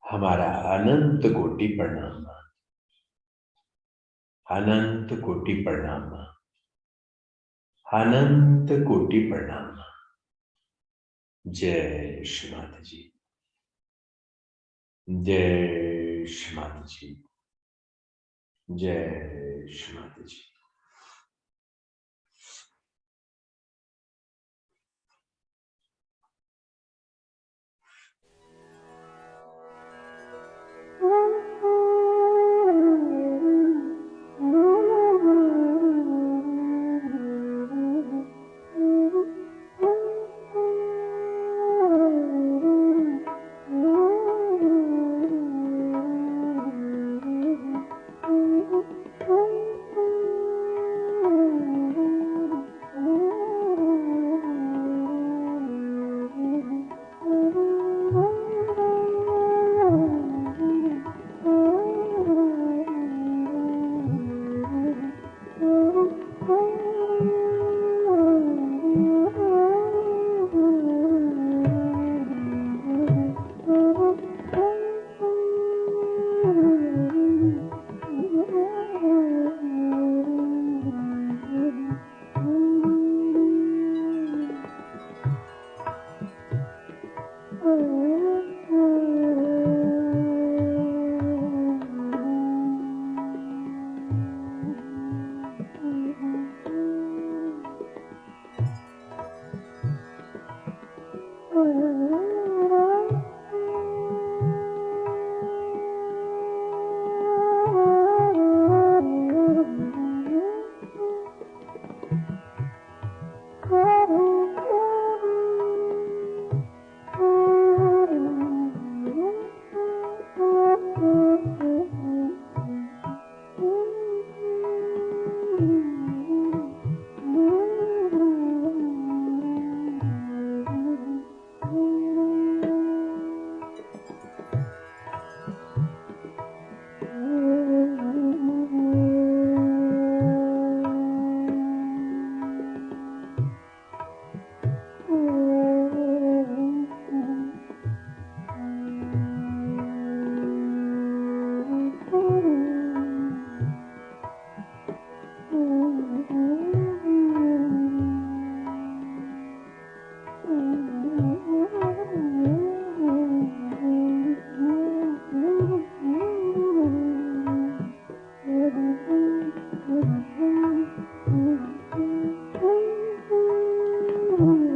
हमारा अनंत कोटि प्रणाम मां, अनंत कोटि प्रणाम मां, अनंत कोटि प्रणाम मां। जय श्रीमाता जी, जय श्रीमाता जी, जय श्रीमाता जी। Om